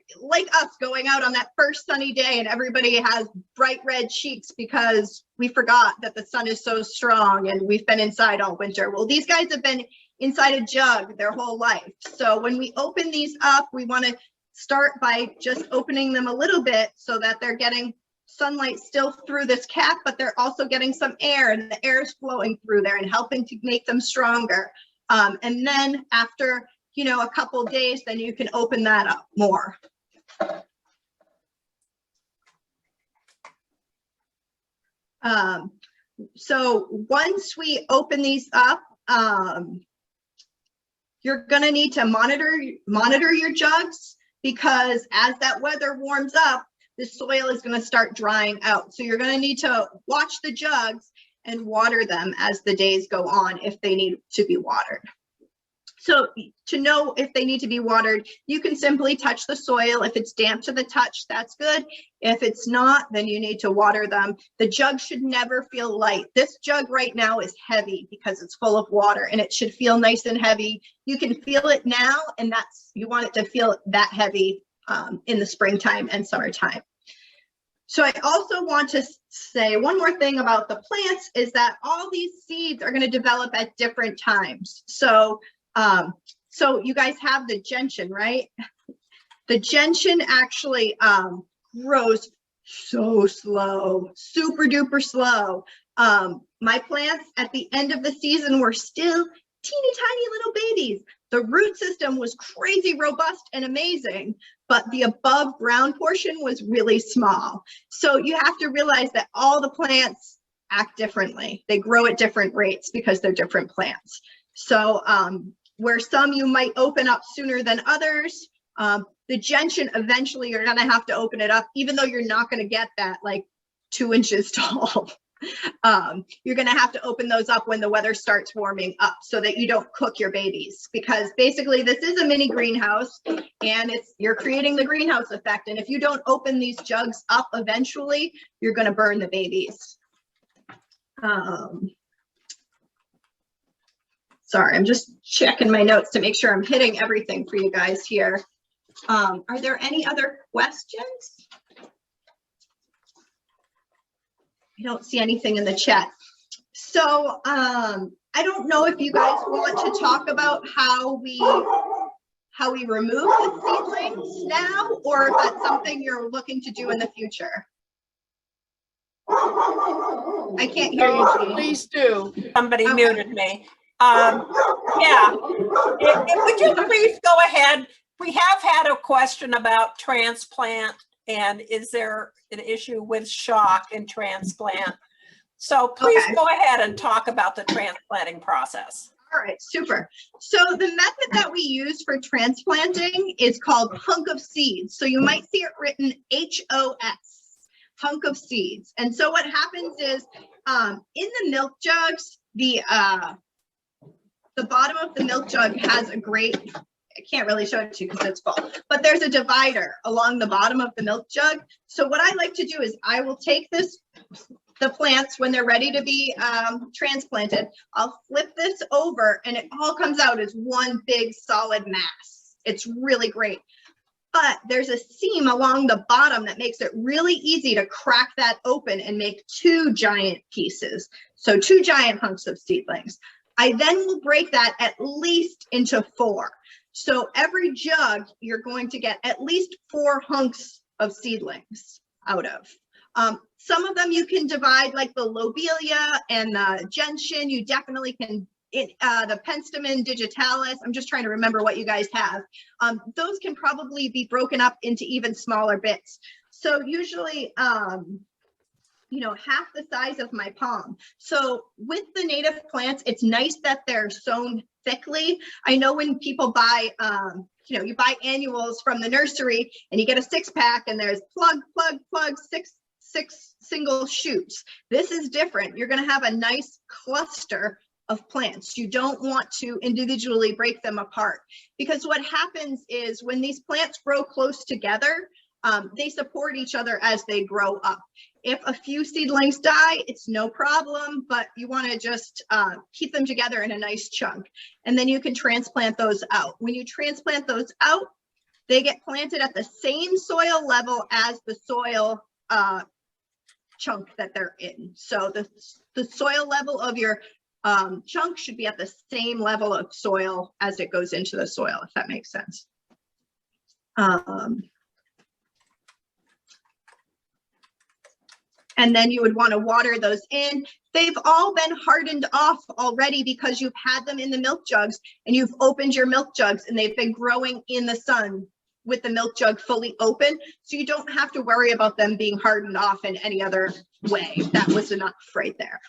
us going out on that first sunny day and everybody has bright red cheeks because we forgot that the sun is so strong and we've been inside all winter. Well, these guys have been inside a jug their whole life. So when we open these up, we want to start by just opening them a little bit so that they're getting sunlight still through this cap, but they're also getting some air, and the air is flowing through there and helping to make them stronger. And then after, you know, a couple days, then you can open that up more. So once we open these up, you're going to need to monitor your jugs, because as that weather warms up, the soil is going to start drying out. So you're going to need to watch the jugs and water them as the days go on if they need to be watered. So to know if they need to be watered, you can simply touch the soil. If it's damp to the touch, that's good. If it's not, then you need to water them. The jug should never feel light. This jug right now is heavy because it's full of water, and it should feel nice and heavy. You can feel it now, and you want it to feel that heavy in the springtime and summertime. So I also want to say one more thing about the plants is that all these seeds are going to develop at different times. So you guys have the gentian, right? The gentian actually grows so slow, super duper slow. My plants at the end of the season were still teeny tiny little babies. The root system was crazy robust and amazing, but the above ground portion was really small. So you have to realize that all the plants act differently. They grow at different rates because they're different plants. So where some you might open up sooner than others, the gentian, eventually you're going to have to open it up, even though you're not going to get that like 2 inches tall. You're going to have to open those up when the weather starts warming up so that you don't cook your babies, because basically this is a mini greenhouse and you're creating the greenhouse effect. And if you don't open these jugs up eventually, you're going to burn the babies. Sorry, I'm just checking my notes to make sure I'm hitting everything for you guys here. Are there any other questions? I don't see anything in the chat. So I don't know if you guys want to talk about how we remove the seedlings now, or if that's something you're looking to do in the future. I can't hear you, Jean. Please do. Somebody Okay. muted me. Yeah, would you please go ahead? We have had a question about transplant, and is there an issue with shock in transplant? So please Okay. go ahead and talk about the transplanting process. All right, super. So the method that we use for transplanting is called hunk of seeds. So you might see it written HOS, hunk of seeds. And so what happens is in the milk jugs, the bottom of the milk jug has a great, I can't really show it to you because it's full, but there's a divider along the bottom of the milk jug. So what I like to do is I will take the plants when they're ready to be transplanted. I'll flip this over and it all comes out as one big solid mass. It's really great. But there's a seam along the bottom that makes it really easy to crack that open and make 2 giant pieces. So 2 giant hunks of seedlings. I then will break that at least into 4. So every jug, you're going to get at least 4 hunks of seedlings out of. Some of them you can divide, like the Lobelia and the gentian. You definitely can, the Penstemon digitalis. I'm just trying to remember what you guys have. Those can probably be broken up into even smaller bits. So usually, you know, half the size of my palm. So with the native plants, it's nice that they're sown thickly. I know when people buy, you know, you buy annuals from the nursery and you get a 6-pack and there's plug, six single shoots. This is different. You're going to have a nice cluster of plants. You don't want to individually break them apart, because what happens is when these plants grow close together, they support each other as they grow up. If a few seedlings die, it's no problem, but you want to just keep them together in a nice chunk. And then you can transplant those out. When you transplant those out, they get planted at the same soil level as the soil chunk that they're in. So the soil level of your chunk should be at the same level of soil as it goes into the soil, if that makes sense. And then you would want to water those in. They've all been hardened off already because you've had them in the milk jugs and you've opened your milk jugs and they've been growing in the sun with the milk jug fully open. So you don't have to worry about them being hardened off in any other way. That was enough right there.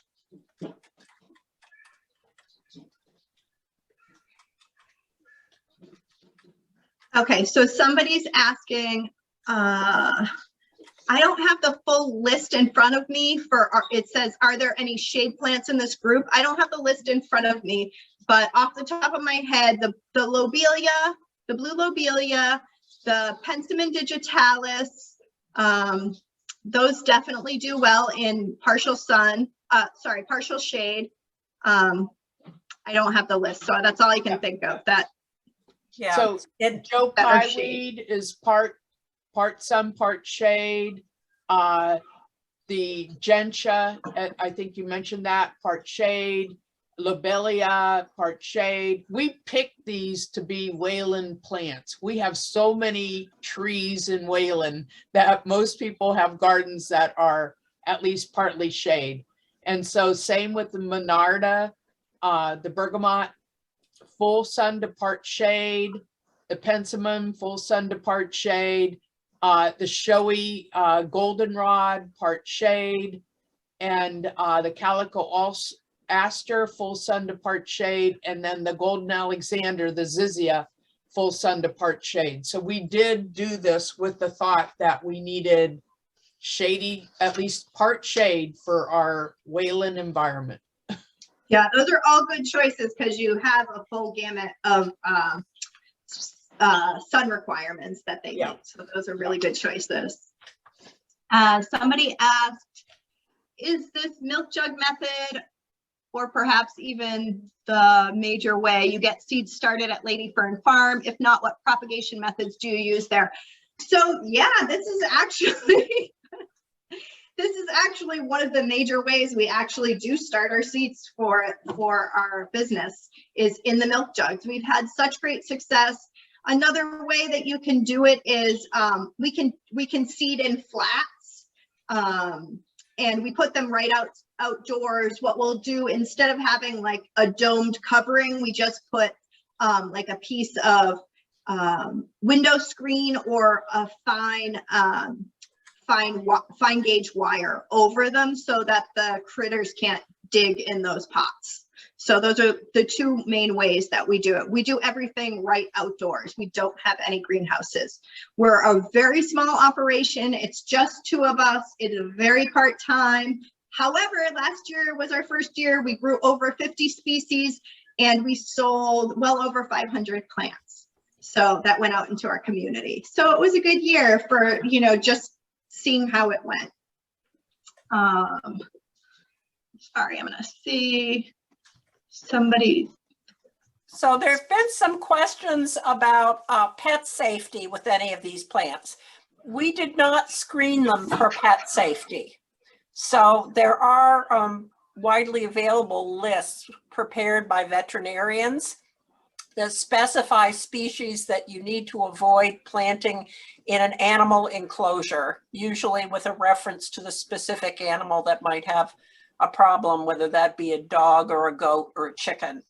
Okay, so somebody's asking, I don't have the full list in front of me for, it says, are there any shade plants in this group? I don't have the list in front of me, but off the top of my head, the Lobelia, the blue Lobelia, the Penstemon digitalis, those definitely do well in partial sun, partial shade. I don't have the list, so that's all I can think of. That. Yeah. So Joe Pyeweed is part sun, part shade. The gentian, I think you mentioned that, part shade. Lobelia, part shade. We picked these to be Wayland plants. We have so many trees in Wayland that most people have gardens that are at least partly shade. And so same with the Monarda, the bergamot, full sun to part shade, the Penstemon, full sun to part shade, the showy goldenrod, part shade, and the Calico Aster, full sun to part shade, and then the Golden Alexander, the Zizia, full sun to part shade. So we did do this with the thought that we needed shady, at least part shade for our Wayland environment. Yeah, those are all good choices because you have a full gamut of sun requirements that they Yeah. need. So those are really good choices. Somebody asked, is this milk jug method, or perhaps even the major way you get seeds started at Lady Fern Farm? If not, what propagation methods do you use there? So yeah, this is actually one of the major ways we actually do start our seeds for our business is in the milk jugs. We've had such great success. Another way that you can do it is we can seed in flats, and we put them right outdoors. What we'll do, instead of having like a domed covering, we just put like a piece of window screen or a fine gauge wire over them so that the critters can't dig in those pots. So those are the two main ways that we do it. We do everything right outdoors. We don't have any greenhouses. We're a very small operation. It's just 2 of us. It is very part-time. However, last year was our first year. We grew over 50 species and we sold well over 500 plants. So that went out into our community. So it was a good year for, just seeing how it went. Sorry, I'm gonna see somebody. So there have been some questions about pet safety with any of these plants. We did not screen them for pet safety. So there are widely available lists prepared by veterinarians that specify species that you need to avoid planting in an animal enclosure, usually with a reference to the specific animal that might have a problem, whether that be a dog or a goat or a chicken.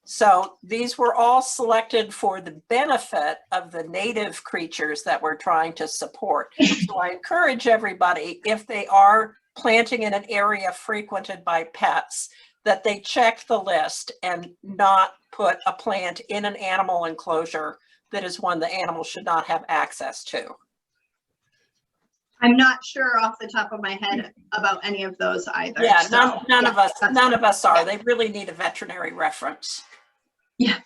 So these were all selected for the benefit of the native creatures that we're trying to support. So I encourage everybody, if they are planting in an area frequented by pets, that they check the list and not put a plant in an animal enclosure that is one the animal should not have access to. I'm not sure off the top of my head about any of those either. Yeah, so, none of us are. Yeah. They really need a veterinary reference. Yeah.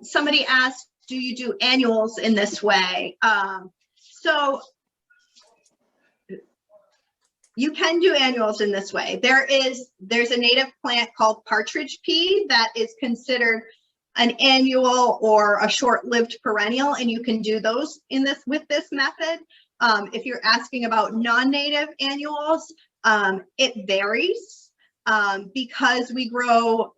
Somebody asked, do you do annuals in this way? So you can do annuals in this way. There's a native plant called partridge pea that is considered an annual or a short-lived perennial, and you can do those with this method. If you're asking about non-native annuals, it varies because we grow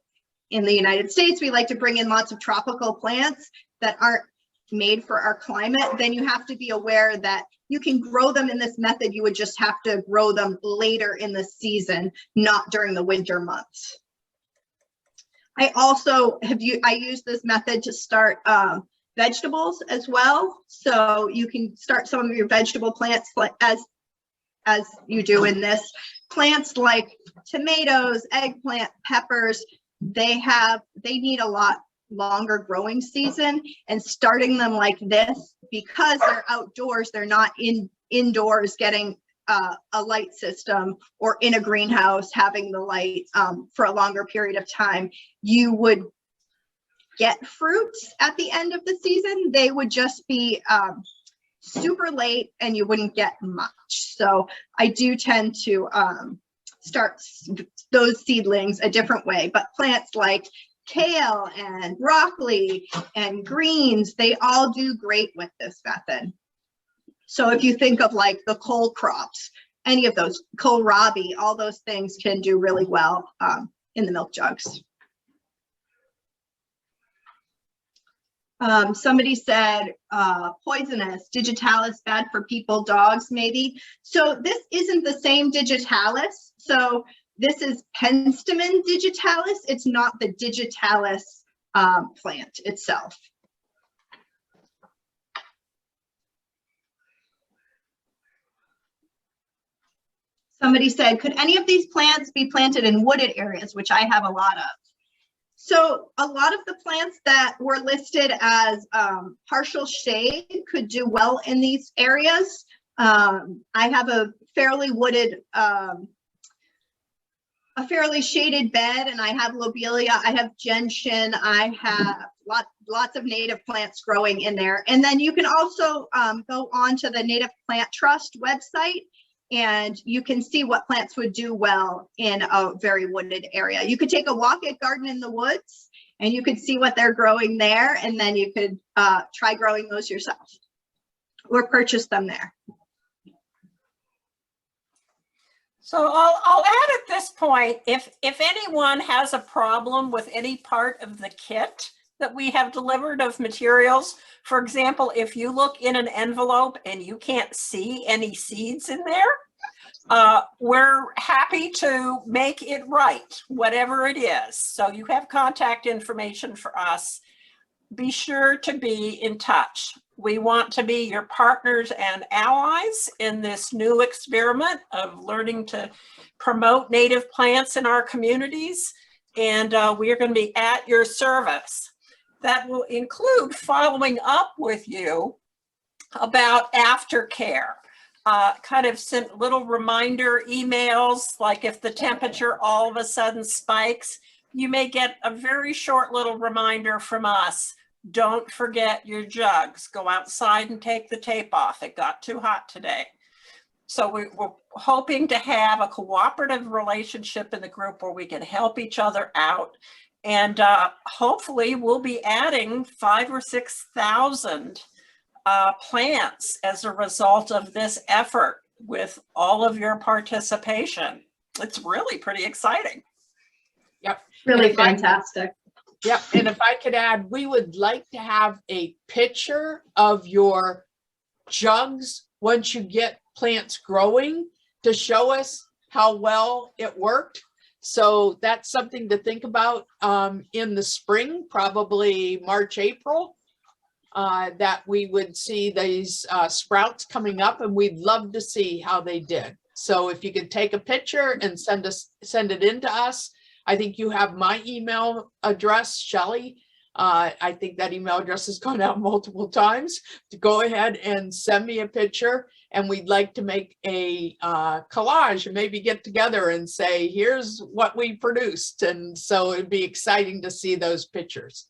in the United States. We like to bring in lots of tropical plants that aren't made for our climate. Then you have to be aware that you can grow them in this method. You would just have to grow them later in the season, not during the winter months. I also I use this method to start vegetables as well. So you can start some of your vegetable plants like as you do in this. Plants like tomatoes, eggplant, peppers, they need a lot longer growing season, and starting them like this, because they're outdoors, they're not indoors getting a light system or in a greenhouse having the light for a longer period of time, you would get fruits at the end of the season. They would just be super late and you wouldn't get much. So I do tend to start those seedlings a different way, but plants like kale and broccoli and greens, they all do great with this method. So if you think of like the cole crops, any of those, kohlrabi, all those things can do really well in the milk jugs. Somebody said poisonous, digitalis, bad for people, dogs, maybe. So this isn't the same digitalis. So this is Penstemon digitalis. It's not the digitalis plant itself. Somebody said, could any of these plants be planted in wooded areas, which I have a lot of? So a lot of the plants that were listed as partial shade could do well in these areas. I have a fairly wooded a fairly shaded bed, and I have lobelia, I have gentian, I have lots of native plants growing in there. And then you can also go on to the Native Plant Trust website, and you can see what plants would do well in a very wooded area. You could take a walk at Garden in the Woods, and you could see what they're growing there, and then you could try growing those yourself or purchase them there. So I'll add at this point, if anyone has a problem with any part of the kit that we have delivered of materials, for example, if you look in an envelope and you can't see any seeds in there, we're happy to make it right, whatever it is. So you have contact information for us. Be sure to be in touch. We want to be your partners and allies in this new experiment of learning to promote native plants in our communities. And we are going to be at your service. That will include following up with you about aftercare. Kind of send little reminder emails, like if the temperature all of a sudden spikes, you may get a very short little reminder from us. Don't forget your jugs. Go outside and take the tape off. It got too hot today. So we're hoping to have a cooperative relationship in the group where we can help each other out. And hopefully we'll be adding 5,000 or 6,000 plants as a result of this effort with all of your participation. It's really pretty exciting. Yep. Really fantastic. Yep, and if I could add, we would like to have a picture of your jugs once you get plants growing to show us how well it worked. So that's something to think about in the spring, probably March, April, that we would see these sprouts coming up, and we'd love to see how they did. So if you could take a picture and send it in to us. I think you have my email address, Shelley. I think that email address has gone out multiple times. To go ahead and send me a picture, and we'd like to make a collage and maybe get together and say, here's what we produced. And so it'd be exciting to see those pictures.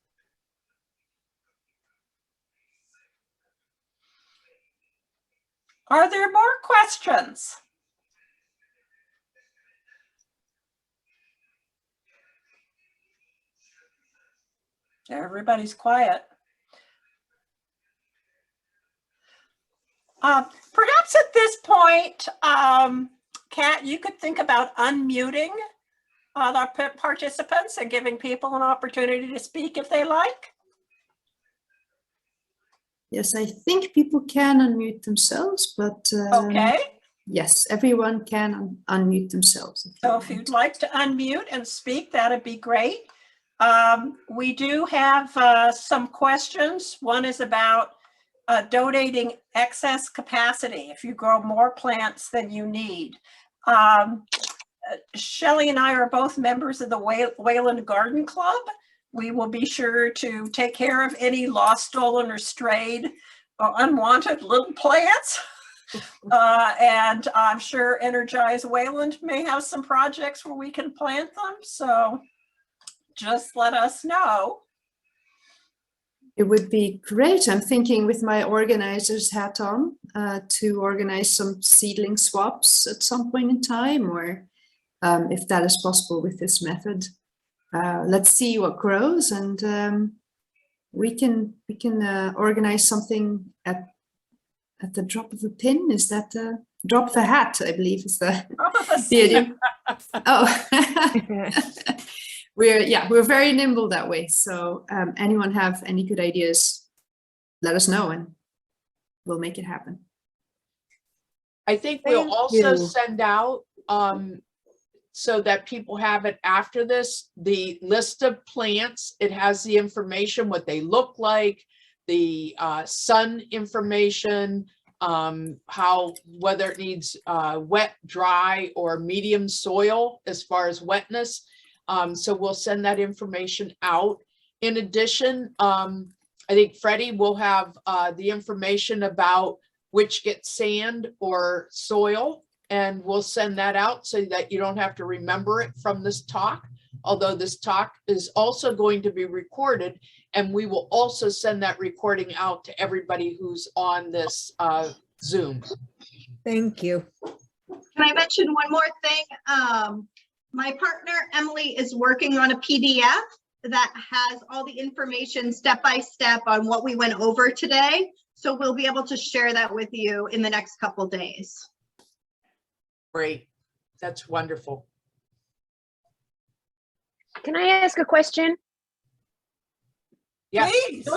Are there more questions? Everybody's quiet. Perhaps at this point, Kat, you could think about unmuting the participants and giving people an opportunity to speak if they like. Yes, I think people can unmute themselves, but Okay. yes, everyone can unmute themselves. So if you'd like to unmute and speak, that'd be great. We do have some questions. One is about donating excess capacity if you grow more plants than you need. Shelley and I are both members of the Wayland Garden Club. We will be sure to take care of any lost, stolen, or strayed or unwanted little plants. And I'm sure Energize Wayland may have some projects where we can plant them. So just let us know. It would be great. I'm thinking with my organizer's hat on to organize some seedling swaps at some point in time, or if that is possible with this method. Let's see what grows, and we can organize something at the drop of a pin. Is that drop of a hat? I believe is the idea. Oh. We're very nimble that way. So anyone have any good ideas, let us know and we'll make it happen. I think we'll also send out, so that people have it after this, the list of plants. It has the information, what they look like, the sun information, whether it needs wet, dry, or medium soil as far as wetness. So we'll send that information out. In addition, I think Freddie will have the information about which gets sand or soil and we'll send that out so that you don't have to remember it from this talk. Although this talk is also going to be recorded, and we will also send that recording out to everybody who's on this Zoom. Thank you. Can I mention one more thing? My partner, Emily, is working on a PDF that has all the information step by step on what we went over today. So we'll be able to share that with you in the next couple days. Great. That's wonderful. Can I ask a question? Yes. Please.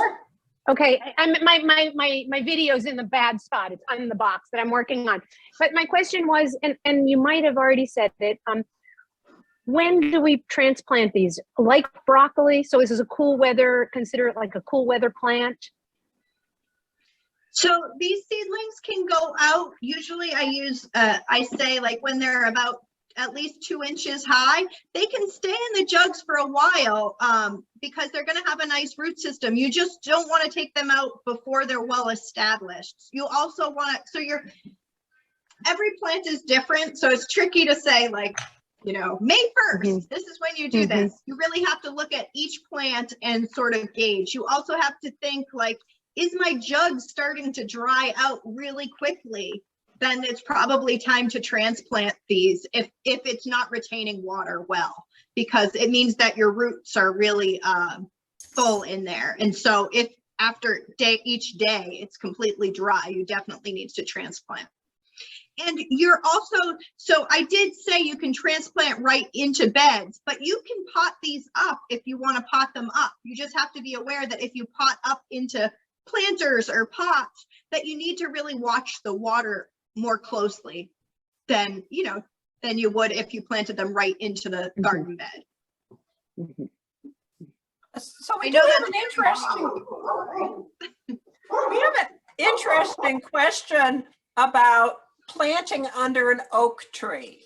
Okay, my video's in the bad spot. It's on the box that I'm working on. But my question was, and you might have already said it, when do we transplant these? Like broccoli, so this is a cool weather, consider it like a cool weather plant? So these seedlings can go out. Usually I say like when they're about at least 2 inches high, they can stay in the jugs for a while because they're going to have a nice root system. You just don't want to take them out before they're well established. You also want to, so every plant is different. So it's tricky to say like, you know, May 1st, this is when you do this. You really have to look at each plant and sort of gauge. You also have to think like, is my jug starting to dry out really quickly? Then it's probably time to transplant these if it's not retaining water well, because it means that your roots are really full in there. And so if after each day it's completely dry, you definitely need to transplant. And you're also, so I did say you can transplant right into beds, but you can pot these up if you want to pot them up. You just have to be aware that if you pot up into planters or pots, that you need to really watch the water more closely than you would if you planted them right into the garden bed. So we do have an interesting question about planting under an oak tree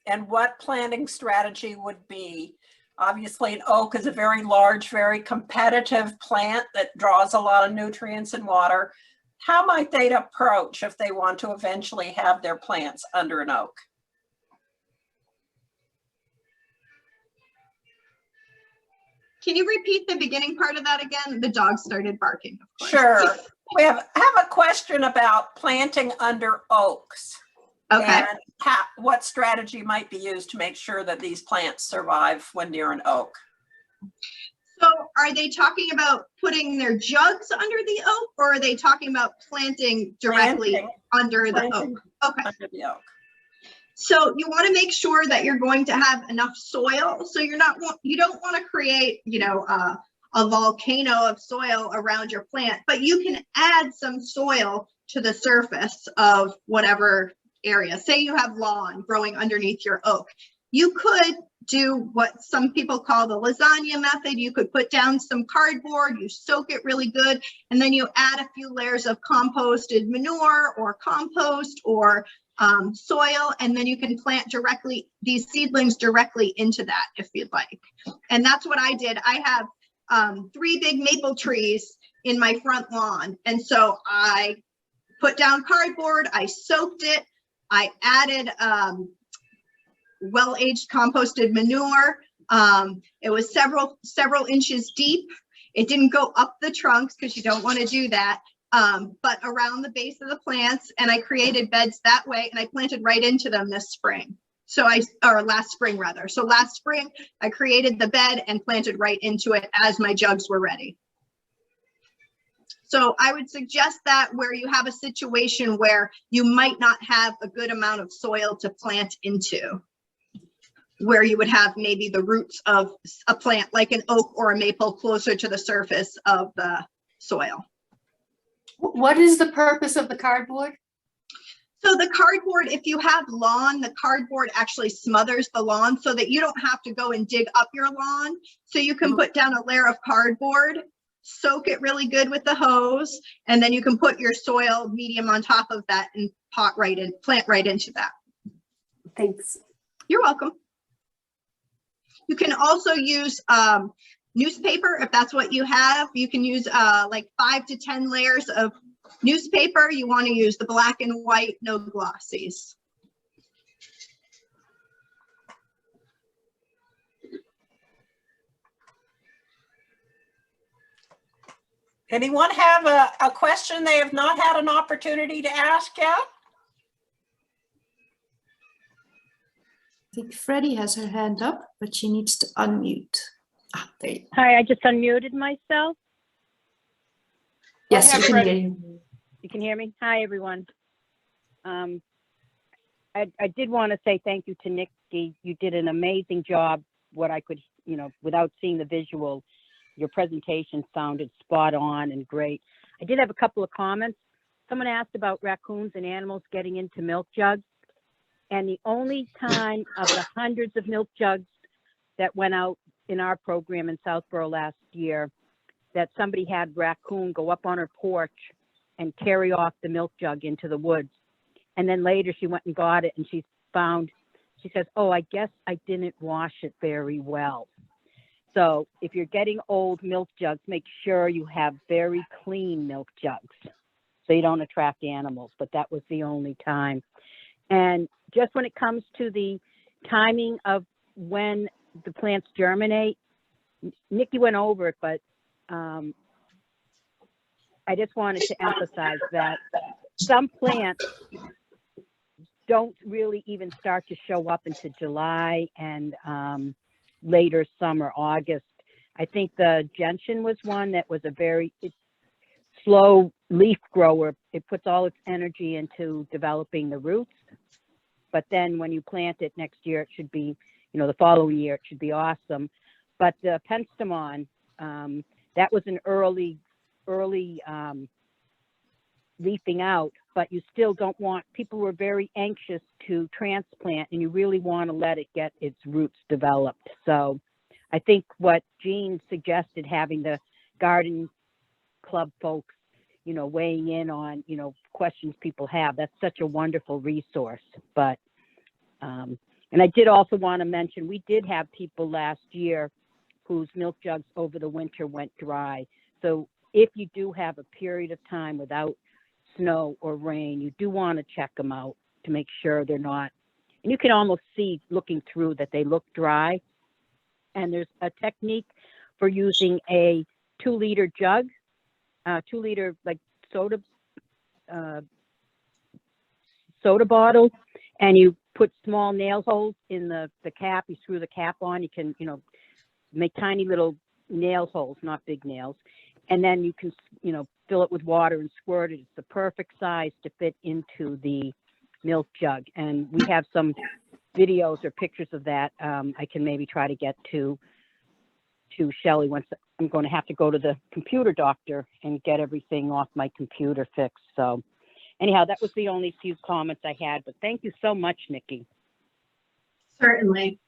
and what planting strategy would be. Obviously, an oak is a very large, very competitive plant that draws a lot of nutrients and water. How might they approach if they want to eventually have their plants under an oak? Can you repeat the beginning part of that again? The dog started barking, of course. Sure. We have a question about planting under oaks. Okay. And what strategy might be used to make sure that these plants survive when near an oak? So are they talking about putting their jugs under the oak, or are they talking about planting directly under the oak? Okay. Under the oak. So you want to make sure that you're going to have enough soil. So you don't want to create, a volcano of soil around your plant, but you can add some soil to the surface of whatever area. Say you have lawn growing underneath your oak. You could do what some people call the lasagna method. You could put down some cardboard, you soak it really good, and then you add a few layers of composted manure or compost or soil, and then you can plant these seedlings directly into that if you'd like. And that's what I did. I have 3 big maple trees in my front lawn. And so I put down cardboard, I soaked it, I added well-aged composted manure. It was several inches deep. It didn't go up the trunks because you don't want to do that, but around the base of the plants, and I created beds that way, and I planted right into them this spring. Or last spring rather. So last spring, I created the bed and planted right into it as my jugs were ready. So I would suggest that where you have a situation where you might not have a good amount of soil to plant into, where you would have maybe the roots of a plant like an oak or a maple closer to the surface of the soil. What is the purpose of the cardboard? So the cardboard, if you have lawn, the cardboard actually smothers the lawn so that you don't have to go and dig up your lawn. So you can put down a layer of cardboard, soak it really good with the hose, and then you can put your soil medium on top of that and plant right into that. Thanks. You're welcome. You can also use newspaper if that's what you have. You can use like 5 to 10 layers of newspaper. You want to use the black and white, no glossies. Anyone have a question they have not had an opportunity to ask yet? I think Freddie has her hand up, but she needs to unmute. Ah, there you go. Hi, I just unmuted myself. Yes, ahead, you can hear Freddie. you. You can hear me? Hi, everyone. I did want to say thank you to Nikki. You did an amazing job. What I could, without seeing the visual, your presentation sounded spot on and great. I did have a couple of comments. Someone asked about raccoons and animals getting into milk jugs. And the only time of the hundreds of milk jugs that went out in our program in Southborough last year, that somebody had raccoon go up on her porch and carry off the milk jug into the woods. And then later she went and got it and she says, oh, I guess I didn't wash it very well. So if you're getting old milk jugs, make sure you have very clean milk jugs so you don't attract animals. But that was the only time. And just when it comes to the timing of when the plants germinate, Nikki went over it, but I just wanted to emphasize that some plants don't really even start to show up into July and later summer, August. I think the gentian was one that was a very slow leaf grower. It puts all its energy into developing the roots. But then when you plant it next year, it should be, the following year, it should be awesome. But the penstemon, that was an early leafing out, but you still don't want, people were very anxious to transplant and you really want to let it get its roots developed. So I think what Jean suggested, having the garden club folks, weighing in on, questions people have, that's such a wonderful resource. But, and I did also want to mention, we did have people last year whose milk jugs over the winter went dry. So if you do have a period of time without snow or rain, you do want to check them out to make sure they're not, and you can almost see looking through that they look dry. And there's a technique for using a 2-liter jug, 2-liter like soda bottle, and you put small nail holes in the cap. You screw the cap on. You can make tiny little nail holes, not big nails, and then you can fill it with water and squirt it. It's the perfect size to fit into the milk jug. And we have some videos or pictures of that. I can maybe try to get to Shelley once. I'm going to have to go to the computer doctor and get everything off my computer fixed. So anyhow, that was the only few comments I had, but thank you so much, Nikki. Certainly.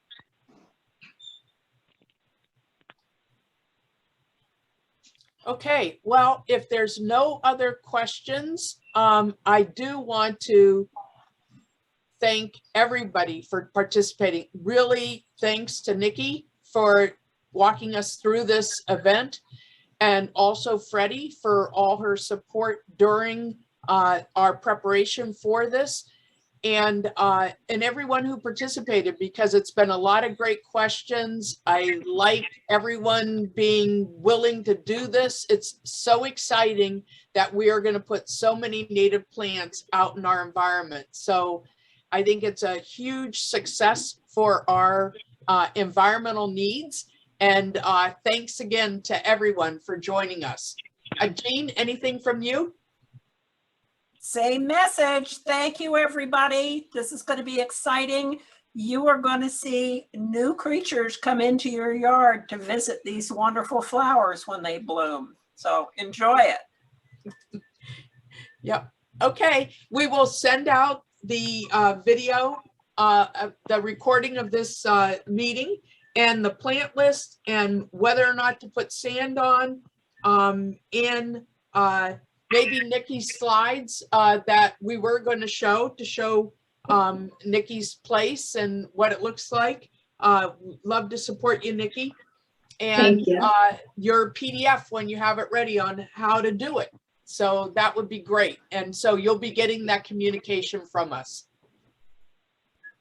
Okay, well, if there's no other questions, I do want to thank everybody for participating. Really, thanks to Nikki for walking us through this event, and also Freddie for all her support during our preparation for this, and everyone who participated, because it's been a lot of great questions. I like everyone being willing to do this. It's so exciting that we are going to put so many native plants out in our environment. So I think it's a huge success for our environmental needs. And thanks again to everyone for joining us. Jean, anything from you? Same message. Thank you, everybody. This is going to be exciting. You are going to see new creatures come into your yard to visit these wonderful flowers when they bloom. So enjoy it. Yep. Okay. We will send out the video, the recording of this meeting, and the plant list, and whether or not to put sand on in maybe Nikki's slides that we were going to show Nikki's place and what it looks like. Love to support you, Nikki. And your PDF when you have it ready on how to do it. So that would be great. And so you'll be getting that communication from us.